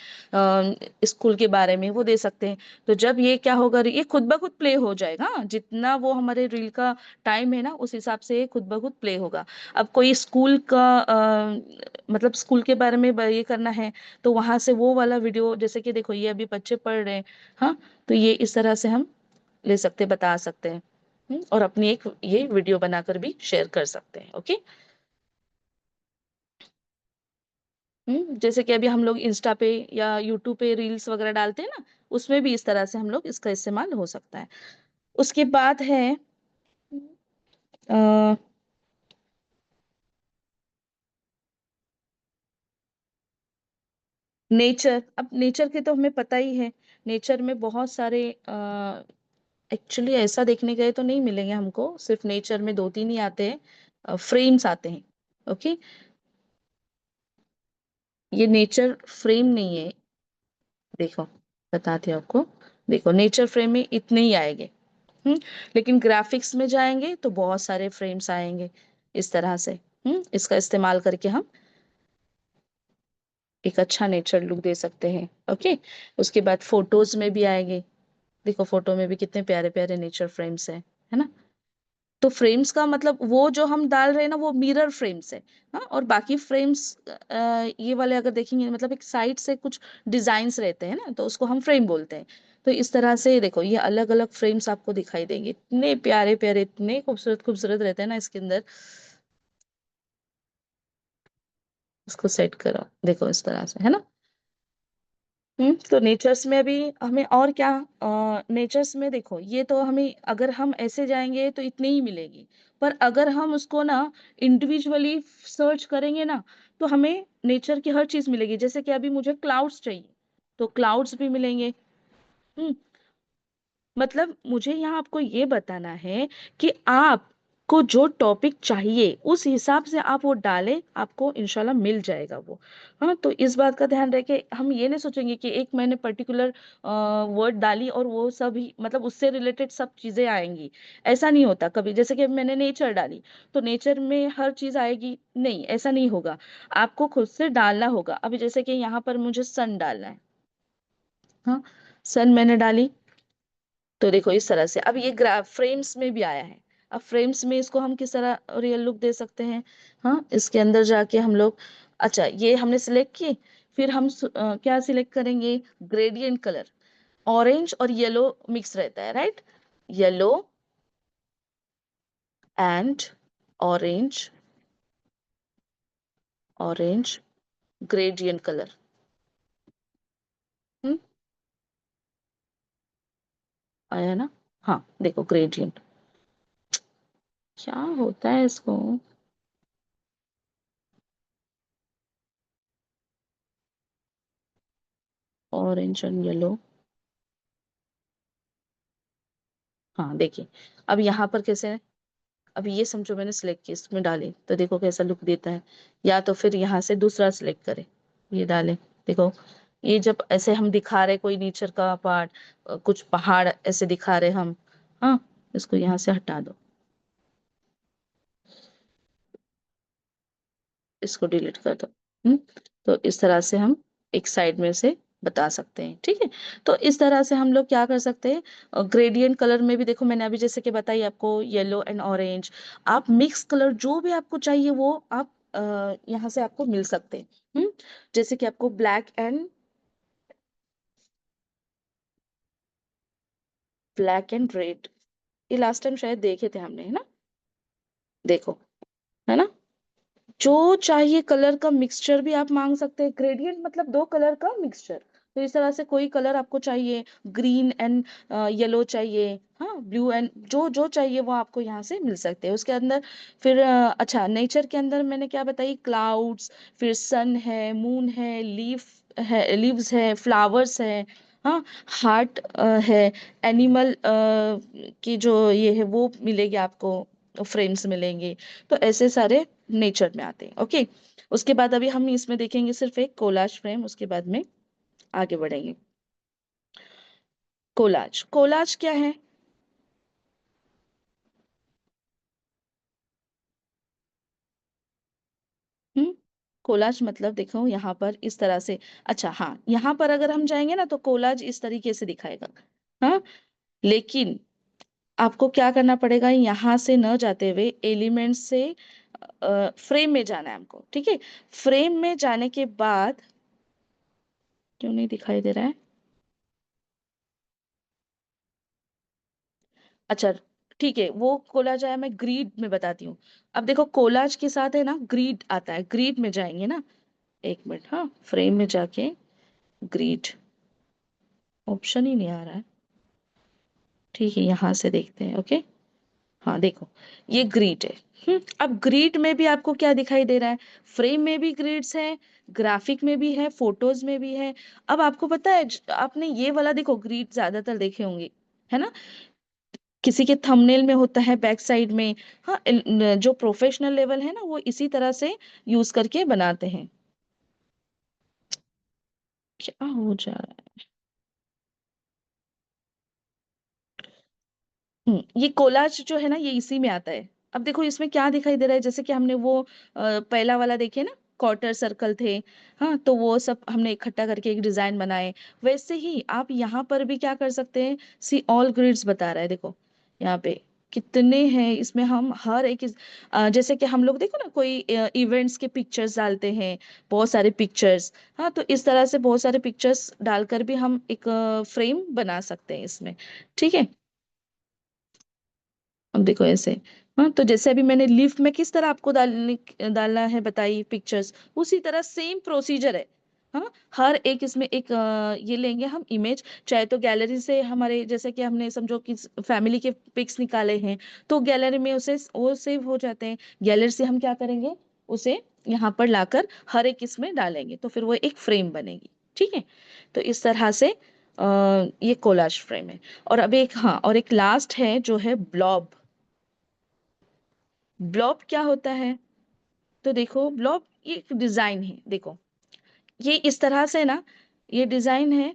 स्कूल के बारे में, वो दे सकते हैं। तो जब ये क्या होगा, ये खुद ब खुद प्ले हो जाएगा, हाँ, जितना वो हमारे रील का टाइम है ना उस हिसाब से ये खुद ब खुद प्ले होगा। अब कोई स्कूल का मतलब स्कूल के बारे में ये करना है, तो वहां से वो वाला वीडियो, जैसे कि देखो ये अभी बच्चे पढ़ रहे हैं, हाँ, तो ये इस तरह से हम ले सकते, बता सकते हैं। और अपनी एक ये वीडियो बनाकर भी शेयर कर सकते हैं, ओके। जैसे कि अभी हम लोग इंस्टा पे या यूट्यूब पे रील्स वगैरह डालते हैं ना, उसमें भी इस तरह से हम लोग इसका इस्तेमाल हो सकता है। उसके बाद है नेचर। अब नेचर के तो हमें पता ही है, नेचर में बहुत सारे एक्चुअली ऐसा देखने गए तो नहीं मिलेंगे हमको, सिर्फ नेचर में दो तीन ही आते हैं, फ्रेम्स आते हैं, ओके। ये नेचर फ्रेम नहीं है, देखो, बताती हूँ आपको। देखो, नेचर फ्रेम में इतने ही आएंगे। लेकिन ग्राफिक्स में जाएंगे तो बहुत सारे फ्रेम्स आएंगे इस तरह से। इसका इस्तेमाल करके हम एक अच्छा नेचर लुक दे सकते हैं। ओके। उसके बाद फोटोज में भी आएंगे। देखो, फोटो में भी कितने प्यारे प्यारे नेचर फ्रेम्स हैं, है ना। तो फ्रेम्स का मतलब वो जो हम डाल रहे हैं ना, वो मिरर फ्रेम्स है। हाँ, और बाकी फ्रेम्स ये वाले अगर देखेंगे, मतलब एक साइड से कुछ डिजाइन्स रहते हैं ना, तो उसको हम फ्रेम बोलते हैं। तो इस तरह से देखो, ये अलग अलग फ्रेम्स आपको दिखाई देंगे, इतने प्यारे प्यारे, इतने खूबसूरत खूबसूरत रहते हैं ना इसके अंदर। उसको सेट करो, देखो इस तरह से, है ना। तो नेचर्स में अभी हमें और क्या, नेचर्स में देखो, ये तो हमें अगर हम ऐसे जाएंगे तो इतनी ही मिलेगी। पर अगर हम उसको ना इंडिविजुअली सर्च करेंगे ना, तो हमें नेचर की हर चीज मिलेगी। जैसे कि अभी मुझे क्लाउड्स चाहिए, तो क्लाउड्स भी मिलेंगे। हम्म मतलब मुझे यहाँ आपको ये बताना है कि आपको जो टॉपिक चाहिए उस हिसाब से आप वो डालें, आपको इंशाल्लाह मिल जाएगा वो। हाँ, तो इस बात का ध्यान रखें, हम ये नहीं सोचेंगे कि एक मैंने पर्टिकुलर वर्ड डाली और वो सब ही, मतलब उससे रिलेटेड सब चीजें आएंगी। ऐसा नहीं होता कभी। जैसे कि मैंने नेचर डाली तो नेचर में हर चीज आएगी, नहीं, ऐसा नहीं होगा। आपको खुद से डालना होगा। अभी जैसे कि यहाँ पर मुझे सन डालना है। हाँ, सन मैंने डाली, तो देखो इस तरह से अब ये ग्राफ फ्रेम्स में भी आया है। अब फ्रेम्स में इसको हम किस तरह रियल लुक दे सकते हैं। हाँ, इसके अंदर जाके हम लोग, अच्छा ये हमने सिलेक्ट की। फिर हम क्या सिलेक्ट करेंगे, ग्रेडियंट कलर। ऑरेंज और येलो मिक्स रहता है, right. Yellow and orange, orange gradient colour. हम्म आया ना। हाँ, देखो ग्रेडियंट, क्या होता है इसको। Orange and yellow. हाँ, देखिए, अब यहाँ पर कैसे है। अभी ये समझो मैंने सिलेक्ट की, इसमें डाले, तो देखो कैसा लुक देता है। या तो फिर यहाँ से दूसरा सिलेक्ट करें, ये डालें। देखो, ये जब ऐसे हम दिखा रहे कोई नेचर का पार्ट, कुछ पहाड़ ऐसे दिखा रहे हम। हाँ, इसको यहाँ से हटा दो, इसको डिलीट कर दो। हम्म तो इस तरह से हम एक साइड में से बता सकते हैं, ठीक है। तो इस तरह से हम लोग क्या कर सकते हैं, ग्रेडियंट कलर में भी देखो, मैंने अभी जैसे कि बताई आपको, येलो एंड ऑरेंज। आप मिक्स कलर जो भी आपको चाहिए वो आप यहाँ से आपको मिल सकते हैं। जैसे कि आपको ब्लैक एंड रेड, ये लास्ट टाइम शायद देखे थे हमने, है ना। देखो, है ना। जो चाहिए कलर का मिक्सचर भी आप मांग सकते हैं। ग्रेडियंट मतलब दो कलर का मिक्सचर। तो इस तरह से कोई कलर आपको चाहिए, ग्रीन एंड येलो चाहिए, हाँ, ब्लू एंड जो जो चाहिए वो आपको यहाँ से मिल सकते हैं उसके अंदर। फिर अच्छा, नेचर के अंदर मैंने क्या बताई, क्लाउड्स, फिर सन है, मून है, लीव्स है, फ्लावर्स है, हाँ, हार्ट है, एनिमल की जो ये है वो मिलेगी आपको, फ्रेम्स मिलेंगे। तो ऐसे सारे नेचर में आते हैं। ओके। उसके बाद अभी हम इसमें देखेंगे सिर्फ एक कोलाज फ्रेम, उसके बाद में आगे बढ़ेंगे। कोलाज, कोलाज क्या है। हम्म कोलाज मतलब देखो यहाँ पर इस तरह से। अच्छा, हाँ, यहाँ पर अगर हम जाएंगे ना तो कोलाज इस तरीके से दिखाएगा। हाँ, लेकिन आपको क्या करना पड़ेगा, यहाँ से न जाते हुए एलिमेंट से फ्रेम में जाना है हमको, ठीक है। फ्रेम में जाने के बाद, क्यों नहीं दिखाई दे रहा है। अच्छा, ठीक है, वो कोलाज आया, मैं ग्रीड में बताती हूँ। अब देखो, कोलाज के साथ है ना ग्रीड आता है, ग्रीड में जाएंगे ना। एक मिनट, हाँ, फ्रेम में जाके ग्रीड, ऑप्शन ही नहीं आ रहा है। ठीक है, यहाँ से देखते हैं। ओके। हाँ, देखो, ये ग्रिड है। अब ग्रिड में भी आपको क्या दिखाई दे रहा है, फ्रेम में भी ग्रिड्स हैं, ग्राफिक में भी है, फोटोज में भी है। अब आपको पता है, आपने ये वाला देखो ग्रिड ज्यादातर देखे होंगे, है ना। किसी के थंबनेल में होता है बैक साइड में। हाँ, जो प्रोफेशनल लेवल है ना वो इसी तरह से यूज करके बनाते हैं। क्या हो जा रहा है। ये कोलाज जो है ना ये इसी में आता है। अब देखो इसमें क्या दिखाई दे रहा है, जैसे कि हमने वो पहला वाला देखे ना, क्वार्टर सर्कल थे। हाँ, तो वो सब हमने इकट्ठा करके एक डिजाइन बनाए। वैसे ही आप यहाँ पर भी क्या कर सकते हैं, सी ऑल ग्रिड्स बता रहा है, देखो यहाँ पे कितने हैं इसमें। हम हर एक जैसे कि हम लोग देखो ना कोई इवेंट्स के पिक्चर्स डालते हैं, बहुत सारे पिक्चर्स। हाँ, तो इस तरह से बहुत सारे पिक्चर्स डालकर भी हम एक फ्रेम बना सकते हैं इसमें। ठीक है, अब देखो ऐसे। हाँ, तो जैसे अभी मैंने लिफ्ट में किस तरह आपको डालना है बताइए पिक्चर्स, उसी तरह सेम प्रोसीजर है। हाँ, हर एक इसमें एक ये लेंगे हम इमेज, चाहे तो गैलरी से हमारे, जैसे कि हमने समझो कि फैमिली के पिक्स निकाले हैं, तो गैलरी में उसे वो सेव हो जाते हैं। गैलरी से हम क्या करेंगे, उसे यहाँ पर लाकर हर एक इसमें डालेंगे, तो फिर वो एक फ्रेम बनेगी। ठीक है, तो इस तरह से ये कोलाज फ्रेम है। और अब एक, हाँ, और एक लास्ट है जो है ब्लॉब। ब्लॉब क्या होता है, तो देखो ब्लॉब ये एक डिजाइन है, देखो ये इस तरह से ना, ये डिजाइन है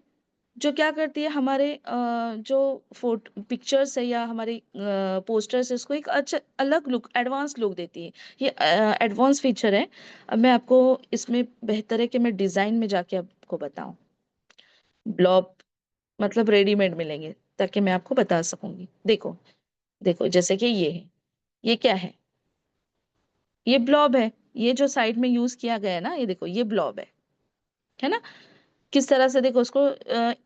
जो क्या करती है, हमारे जो फोटो पिक्चर्स है या हमारे पोस्टर्स है, उसको एक अच्छा अलग लुक, एडवांस लुक देती है। ये एडवांस फीचर है। अब मैं आपको इसमें बेहतर है कि मैं डिजाइन में जाके आपको बताऊं। ब्लॉब मतलब रेडीमेड मिलेंगे, ताकि मैं आपको बता सकूंगी। देखो, देखो जैसे कि ये है, ये क्या है, ये ब्लॉब है। ये जो साइड में यूज किया गया है ना, ये देखो ये ब्लॉब है ना। किस तरह से देखो उसको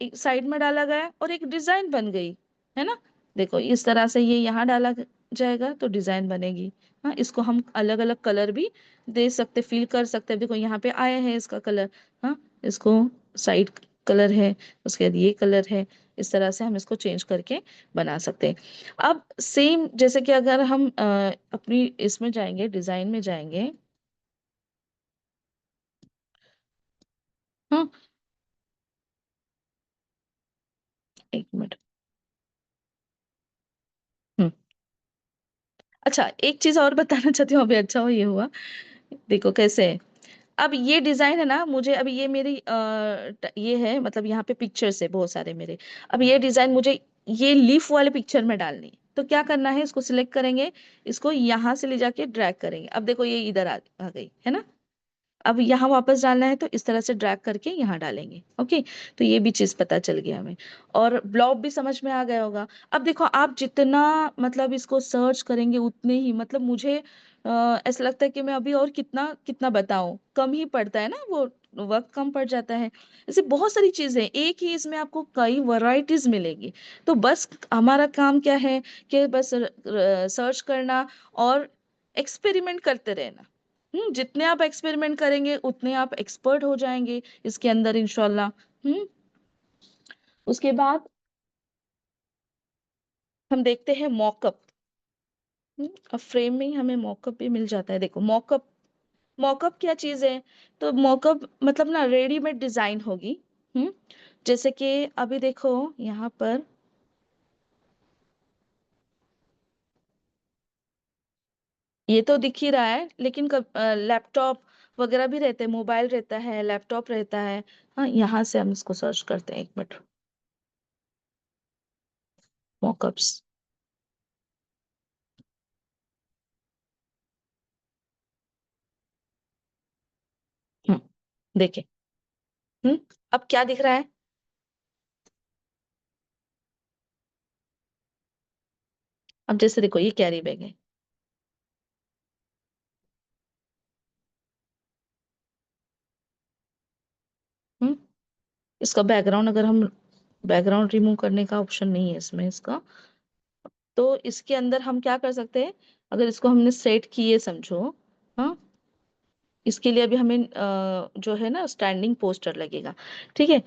एक साइड में डाला गया है और एक डिजाइन बन गई, है ना। देखो इस तरह से ये यहाँ डाला जाएगा तो डिजाइन बनेगी। हाँ, इसको हम अलग अलग कलर भी दे सकते, फील कर सकते हैं। देखो यहाँ पे आया है इसका कलर। हाँ, इसको साइड कलर है, उसके बाद ये कलर है। इस तरह से हम इसको चेंज करके बना सकते हैं। अब सेम जैसे कि अगर हम अपनी इसमें जाएंगे, डिजाइन में जाएंगे। हाँ, एक मिनट। हम्म, अच्छा एक चीज और बताना चाहती हूँ, अभी अच्छा हो ये हुआ। देखो कैसे है। अब ये डिजाइन है ना, मुझे अभी ये मेरी ये है, मतलब यहाँ पे पिक्चर्स है बहुत सारे मेरे। अब ये डिजाइन मुझे ये लीफ वाले पिक्चर में डालनी है, तो क्या करना है, इसको सिलेक्ट करेंगे, इसको यहाँ से ले जाके ड्रैग करेंगे। अब देखो ये इधर आ गई है ना। अब यहाँ वापस डालना है तो इस तरह से ड्रैग करके यहाँ डालेंगे। ओके, तो ये भी चीज पता चल गया हमें। और ब्लॉब भी समझ में आ गया होगा। अब देखो आप जितना मतलब इसको सर्च करेंगे उतने ही, मतलब मुझे ऐसा लगता है कि मैं अभी और कितना कितना बताऊं, कम ही पड़ता है ना वो, वक्त कम पड़ जाता है। ऐसे बहुत सारी चीजें एक ही इसमें आपको कई वैरायटीज मिलेगी। तो बस हमारा काम क्या है कि बस सर्च करना और एक्सपेरिमेंट करते रहना। जितने आप एक्सपेरिमेंट करेंगे उतने आप एक्सपर्ट हो जाएंगे इसके अंदर इंशाल्लाह। हम्म उसके बाद हम देखते हैं मॉकअप। अब फ्रेम में ही हमें मॉकअप भी मिल जाता है। देखो मॉकअप, मॉकअप क्या चीज है, तो मॉकअप मतलब ना रेडीमेड डिजाइन होगी। हम्म जैसे कि अभी देखो यहाँ पर, ये तो दिख ही रहा है, लेकिन लैपटॉप वगैरह भी रहते हैं, मोबाइल रहता है, लैपटॉप रहता है। हाँ, यहाँ से हम इसको सर्च करते हैं, एक मिनट। मॉकअप्स। हम्म देखें। अब क्या दिख रहा है, अब जैसे देखो ये कैरी बैग है। हम्म इसका बैकग्राउंड, अगर हम बैकग्राउंड रिमूव करने का ऑप्शन नहीं है इसमें इसका, तो इसके अंदर हम क्या कर सकते हैं, अगर इसको हमने सेट किए समझो। हाँ, इसके लिए अभी हमें जो है ना स्टैंडिंग पोस्टर लगेगा। ठीक है,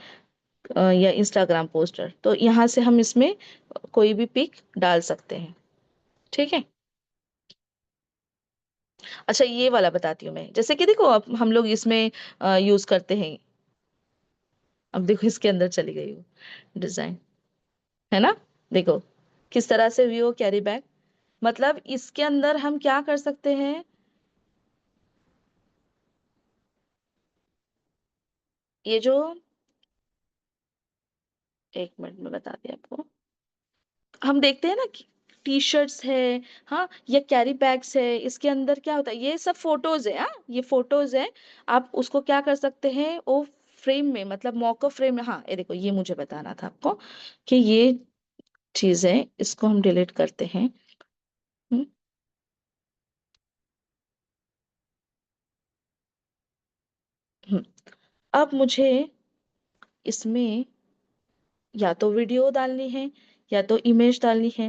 या इंस्टाग्राम पोस्टर, तो यहाँ से हम इसमें कोई भी पिक डाल सकते हैं। ठीक है, अच्छा ये वाला बताती हूँ मैं, जैसे कि देखो अब हम लोग इसमें यूज करते हैं। अब देखो इसके अंदर चली गई वो डिजाइन, है ना। देखो किस तरह से व्यू कैरी बैग, मतलब इसके अंदर हम क्या कर सकते हैं, ये जो, एक मिनट में बताती हूँ आपको। हम देखते हैं ना कि टी शर्ट्स है, हाँ, या कैरी बैग्स है, इसके अंदर क्या होता है, ये सब फोटोज है, हाँ, ये फोटोज है। आप उसको क्या कर सकते हैं, वो फ्रेम में, मतलब मॉक फ्रेम में, हाँ, ये देखो, ये मुझे बताना था आपको कि ये चीज है, इसको हम डिलीट करते हैं। हम्म, हम्म। अब मुझे इसमें या तो वीडियो डालनी है या तो इमेज डालनी है।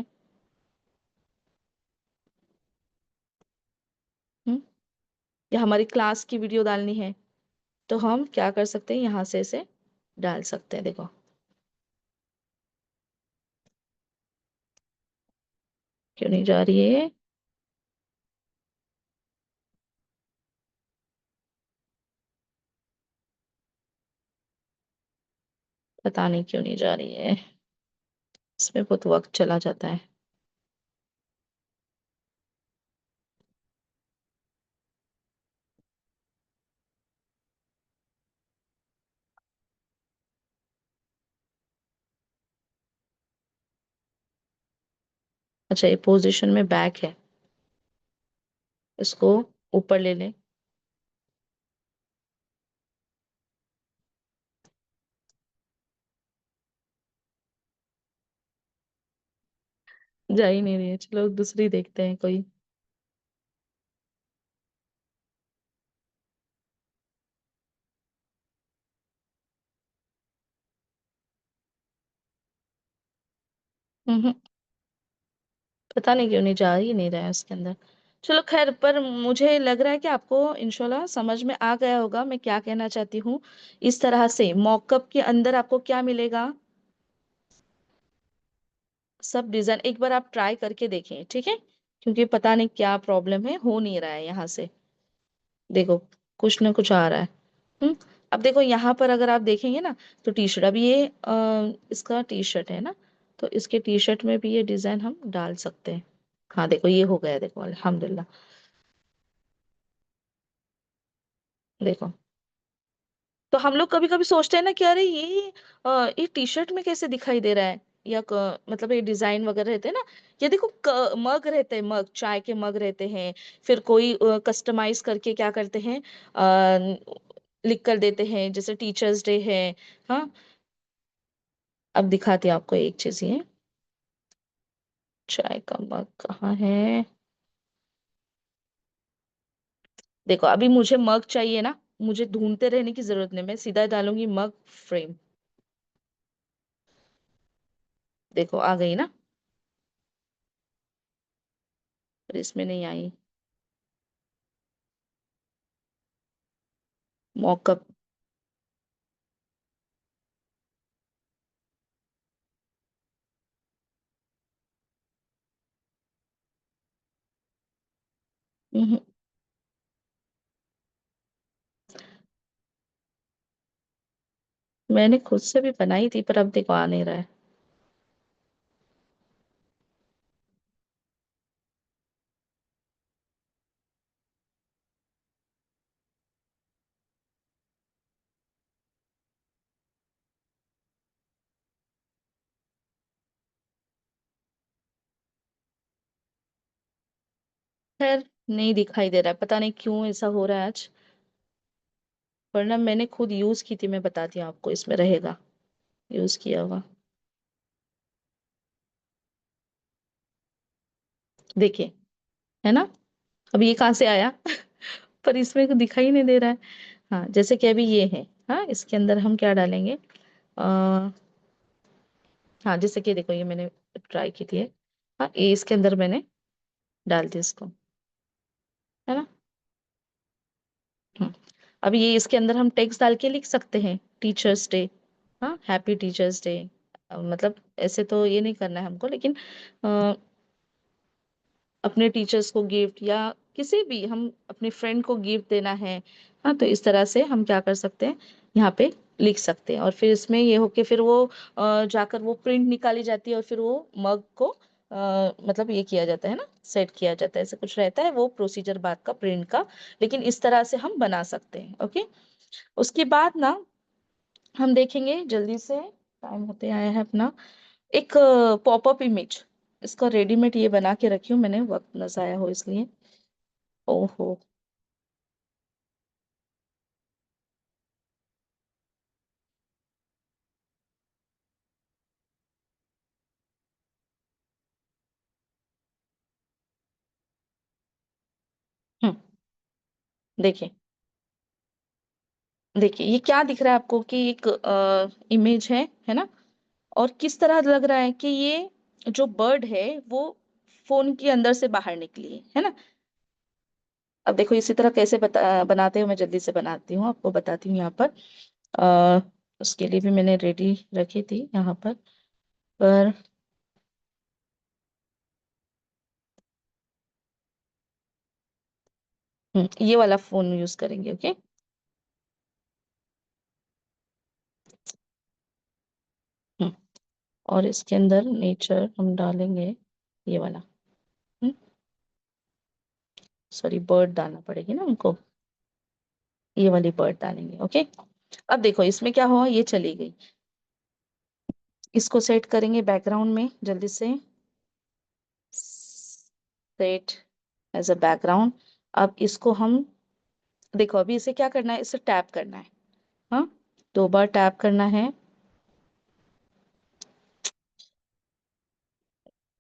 हम्म, या हमारी क्लास की वीडियो डालनी है, तो हम क्या कर सकते हैं, यहाँ से इसे डाल सकते हैं, देखो। क्यों नहीं जा रही है? पता नहीं क्यों नहीं जा रही है, इसमें बहुत वक्त चला जाता है। अच्छा, ये पोजीशन में बैक है, इसको ऊपर ले लें। जा ही नहीं रही है, चलो दूसरी देखते हैं कोई। हम्म, पता नहीं क्यों नहीं जा ही नहीं रहा है उसके अंदर। चलो खैर, पर मुझे लग रहा है कि आपको इंशाल्लाह समझ में आ गया होगा मैं क्या कहना चाहती हूँ। इस तरह से मॉकअप के अंदर आपको क्या मिलेगा, सब डिजाइन एक बार आप ट्राई करके देखें, ठीक है, क्योंकि पता नहीं क्या प्रॉब्लम है, हो नहीं रहा है यहाँ से। देखो, कुछ ना कुछ आ रहा है। हम्म। अब देखो यहाँ पर अगर आप देखेंगे ना, तो टी शर्ट, अब ये इसका टी शर्ट है ना, तो इसके टी शर्ट में भी ये डिजाइन हम डाल सकते हैं। हाँ देखो, ये हो गया, देखो अल्हम्दुलिल्लाह। देखो, तो हम लोग कभी कभी सोचते हैं ना कि अरे ये टी शर्ट में कैसे दिखाई दे रहा है, या मतलब ये डिजाइन वगैरह रहते हैं ना। ये देखो, मग रहते हैं, मग, चाय के मग रहते हैं। फिर कोई कस्टमाइज करके क्या करते हैं, लिख कर देते हैं, जैसे टीचर्स डे है। हाँ, अब दिखाती हूँ आपको एक चीज, ये चाय का मग कहाँ है। देखो, अभी मुझे मग चाहिए ना, मुझे ढूंढते रहने की जरूरत नहीं, मैं सीधा डालूंगी मग फ्रेम। देखो आ गई ना, पर इसमें नहीं आई मॉकअप। मैंने खुद से भी बनाई थी, पर अब देखो आ नहीं रहा है। खैर, नहीं दिखाई दे रहा है, पता नहीं क्यों ऐसा हो रहा है आज। वरना मैंने खुद यूज की थी, मैं बताती हूँ आपको, इसमें रहेगा, यूज किया हुआ। देखिए, है ना। अब ये कहाँ से आया? पर इसमें तो दिखाई नहीं दे रहा है। हाँ, जैसे कि अभी ये है। हाँ, इसके अंदर हम क्या डालेंगे, आ, हाँ, जैसे कि देखो, ये मैंने ट्राई की थी। हाँ, ये इसके अंदर मैंने डाल दी इसको, है ना। हम्म। अब ये इसके अंदर हम टेक्स्ट डाल के लिख सकते हैं, टीचर्स डे, हाँ, हैप्पी टीचर्स डे। मतलब ऐसे तो ये नहीं करना है हमको, लेकिन अ, अपने टीचर्स को गिफ्ट, या किसी भी, हम अपने फ्रेंड को गिफ्ट देना है, हाँ, तो इस तरह से हम क्या कर सकते हैं, यहाँ पे लिख सकते हैं। और फिर इसमें ये हो के फिर वो जाकर वो प्रिंट निकाली जाती है, और फिर वो मग को मतलब ये किया जाता है ना, सेट किया जाता है, ऐसे कुछ रहता है वो प्रोसीजर बाद का, प्रिंट का। लेकिन इस तरह से हम बना सकते हैं, ओके। उसके बाद ना, हम देखेंगे जल्दी से, टाइम होते आया है अपना, एक पॉपअप इमेज, इसका रेडीमेड ये बना के रखी हूँ मैंने, वक्त न जाया हो इसलिए। ओहो। हम्म। देखिए, देखिए ये क्या दिख रहा है आपको कि एक इमेज है ना? और किस तरह लग रहा है कि ये जो बर्ड है वो फोन के अंदर से बाहर निकली है ना? अब देखो इसी तरह कैसे बनाते हैं, मैं जल्दी से बनाती हूँ, आपको बताती हूँ यहाँ पर। आ, उसके लिए भी मैंने रेडी रखी थी यहाँ पर ये वाला फोन यूज करेंगे, ओके। हम्म, और इसके अंदर नेचर हम डालेंगे, ये वाला। सॉरी, बर्ड डालना पड़ेगी ना हमको, ये वाली बर्ड डालेंगे, ओके। अब देखो इसमें क्या हुआ, ये चली गई। इसको सेट करेंगे बैकग्राउंड में जल्दी से, सेट एज अ बैकग्राउंड। अब इसको हम, देखो अभी इसे क्या करना है, इसे टैप करना है। हाँ, 2 बार टैप करना है।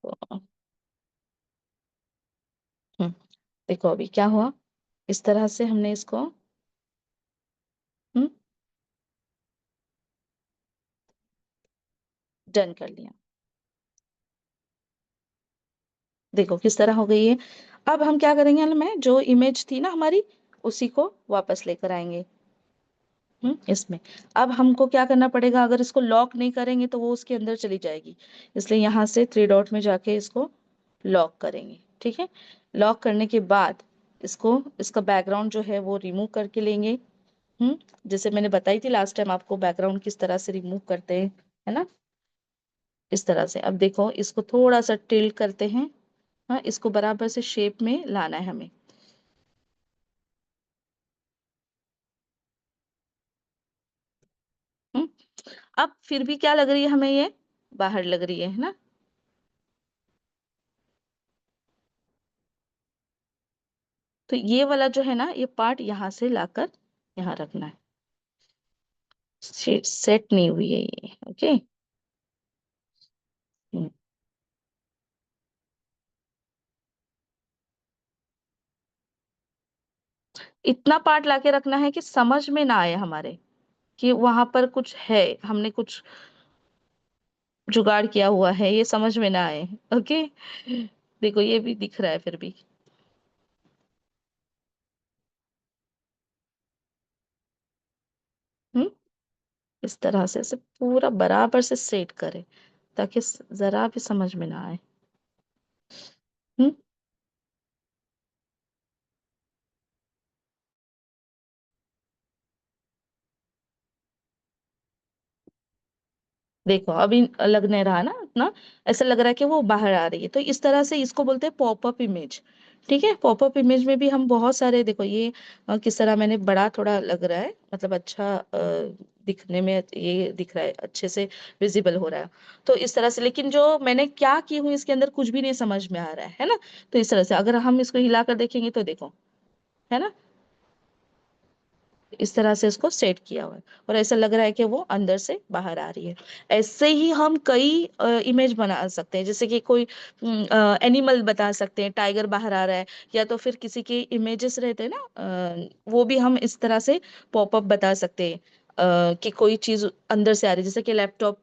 तो, हम्म, देखो अभी क्या हुआ, इस तरह से हमने इसको डन कर लिया। देखो किस तरह हो गई है। अब हम क्या करेंगे में, जो इमेज थी ना हमारी, उसी को वापस लेकर आएंगे। इसमें अब हमको क्या करना पड़ेगा, अगर इसको लॉक नहीं करेंगे तो वो उसके अंदर चली जाएगी। इसलिए यहाँ से 3 डॉट में जाके इसको लॉक करेंगे, ठीक है। लॉक करने के बाद इसको, इसका बैकग्राउंड जो है वो रिमूव करके लेंगे। हम्म जैसे मैंने बताई थी लास्ट टाइम आपको, बैकग्राउंड किस तरह से रिमूव करते हैं, है ना? इस तरह से। अब देखो इसको थोड़ा सा टिल्ट करते हैं। हाँ, इसको बराबर से शेप में लाना है हमें। हम्म अब फिर भी क्या लग रही है हमें, ये बाहर लग रही है ना? तो ये वाला जो है ना, ये पार्ट यहाँ से लाकर यहाँ रखना है। सेट नहीं हुई है ये, ओके। हम्म, इतना पार्ट लाके रखना है कि समझ में ना आए हमारे कि वहां पर कुछ है, हमने कुछ जुगाड़ किया हुआ है, ये समझ में ना आए, ओके। देखो ये भी दिख रहा है फिर भी। हम्म इस तरह से इसे पूरा बराबर से सेट करें, ताकि जरा भी समझ में ना आए। हम्म देखो अभी लग नहीं रहा ना ना, ऐसा लग रहा है कि वो बाहर आ रही है। तो इस तरह से इसको बोलते हैं पॉपअप इमेज, ठीक है। पॉपअप इमेज में भी हम बहुत सारे, देखो ये किस तरह मैंने बड़ा थोड़ा लग रहा है, मतलब अच्छा दिखने में ये दिख रहा है, अच्छे से विजिबल हो रहा है। तो इस तरह से, लेकिन जो मैंने क्या की हुई इसके अंदर कुछ भी नहीं समझ में आ रहा है ना? तो इस तरह से अगर हम इसको हिला कर देखेंगे तो देखो, है ना? इस तरह से इसको सेट किया हुआ है, और ऐसा लग रहा है कि वो अंदर से बाहर आ रही है। ऐसे ही हम कई इमेज बना सकते हैं, जैसे कि कोई एनिमल बता सकते हैं, टाइगर बाहर आ रहा है, या तो फिर किसी के इमेजेस रहते हैं ना, वो भी हम इस तरह से पॉपअप बता सकते हैं। कि कोई चीज अंदर से आ रही है, जैसे कि लैपटॉप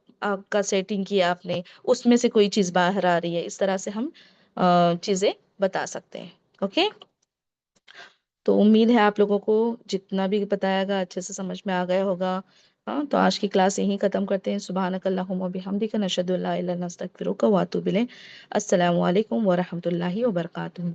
का सेटिंग किया आपने, उसमें से कोई चीज बाहर आ रही है, इस तरह से हम चीजें बता सकते हैं, ओके। तो उम्मीद है आप लोगों को जितना भी बताया गया अच्छे से समझ में आ गया होगा। हाँ, तो आज की क्लास यहीं खत्म करते हैं। सुबहानक अल्लाहुम्मा बिहम्दिका नशहदु अल्ला इलाहा इल्ला अंता नस्तगफिरुका व अतूबु इलैक। अस्सलामु अलैकुम व रहमतुल्लाहि व बरकातुहू।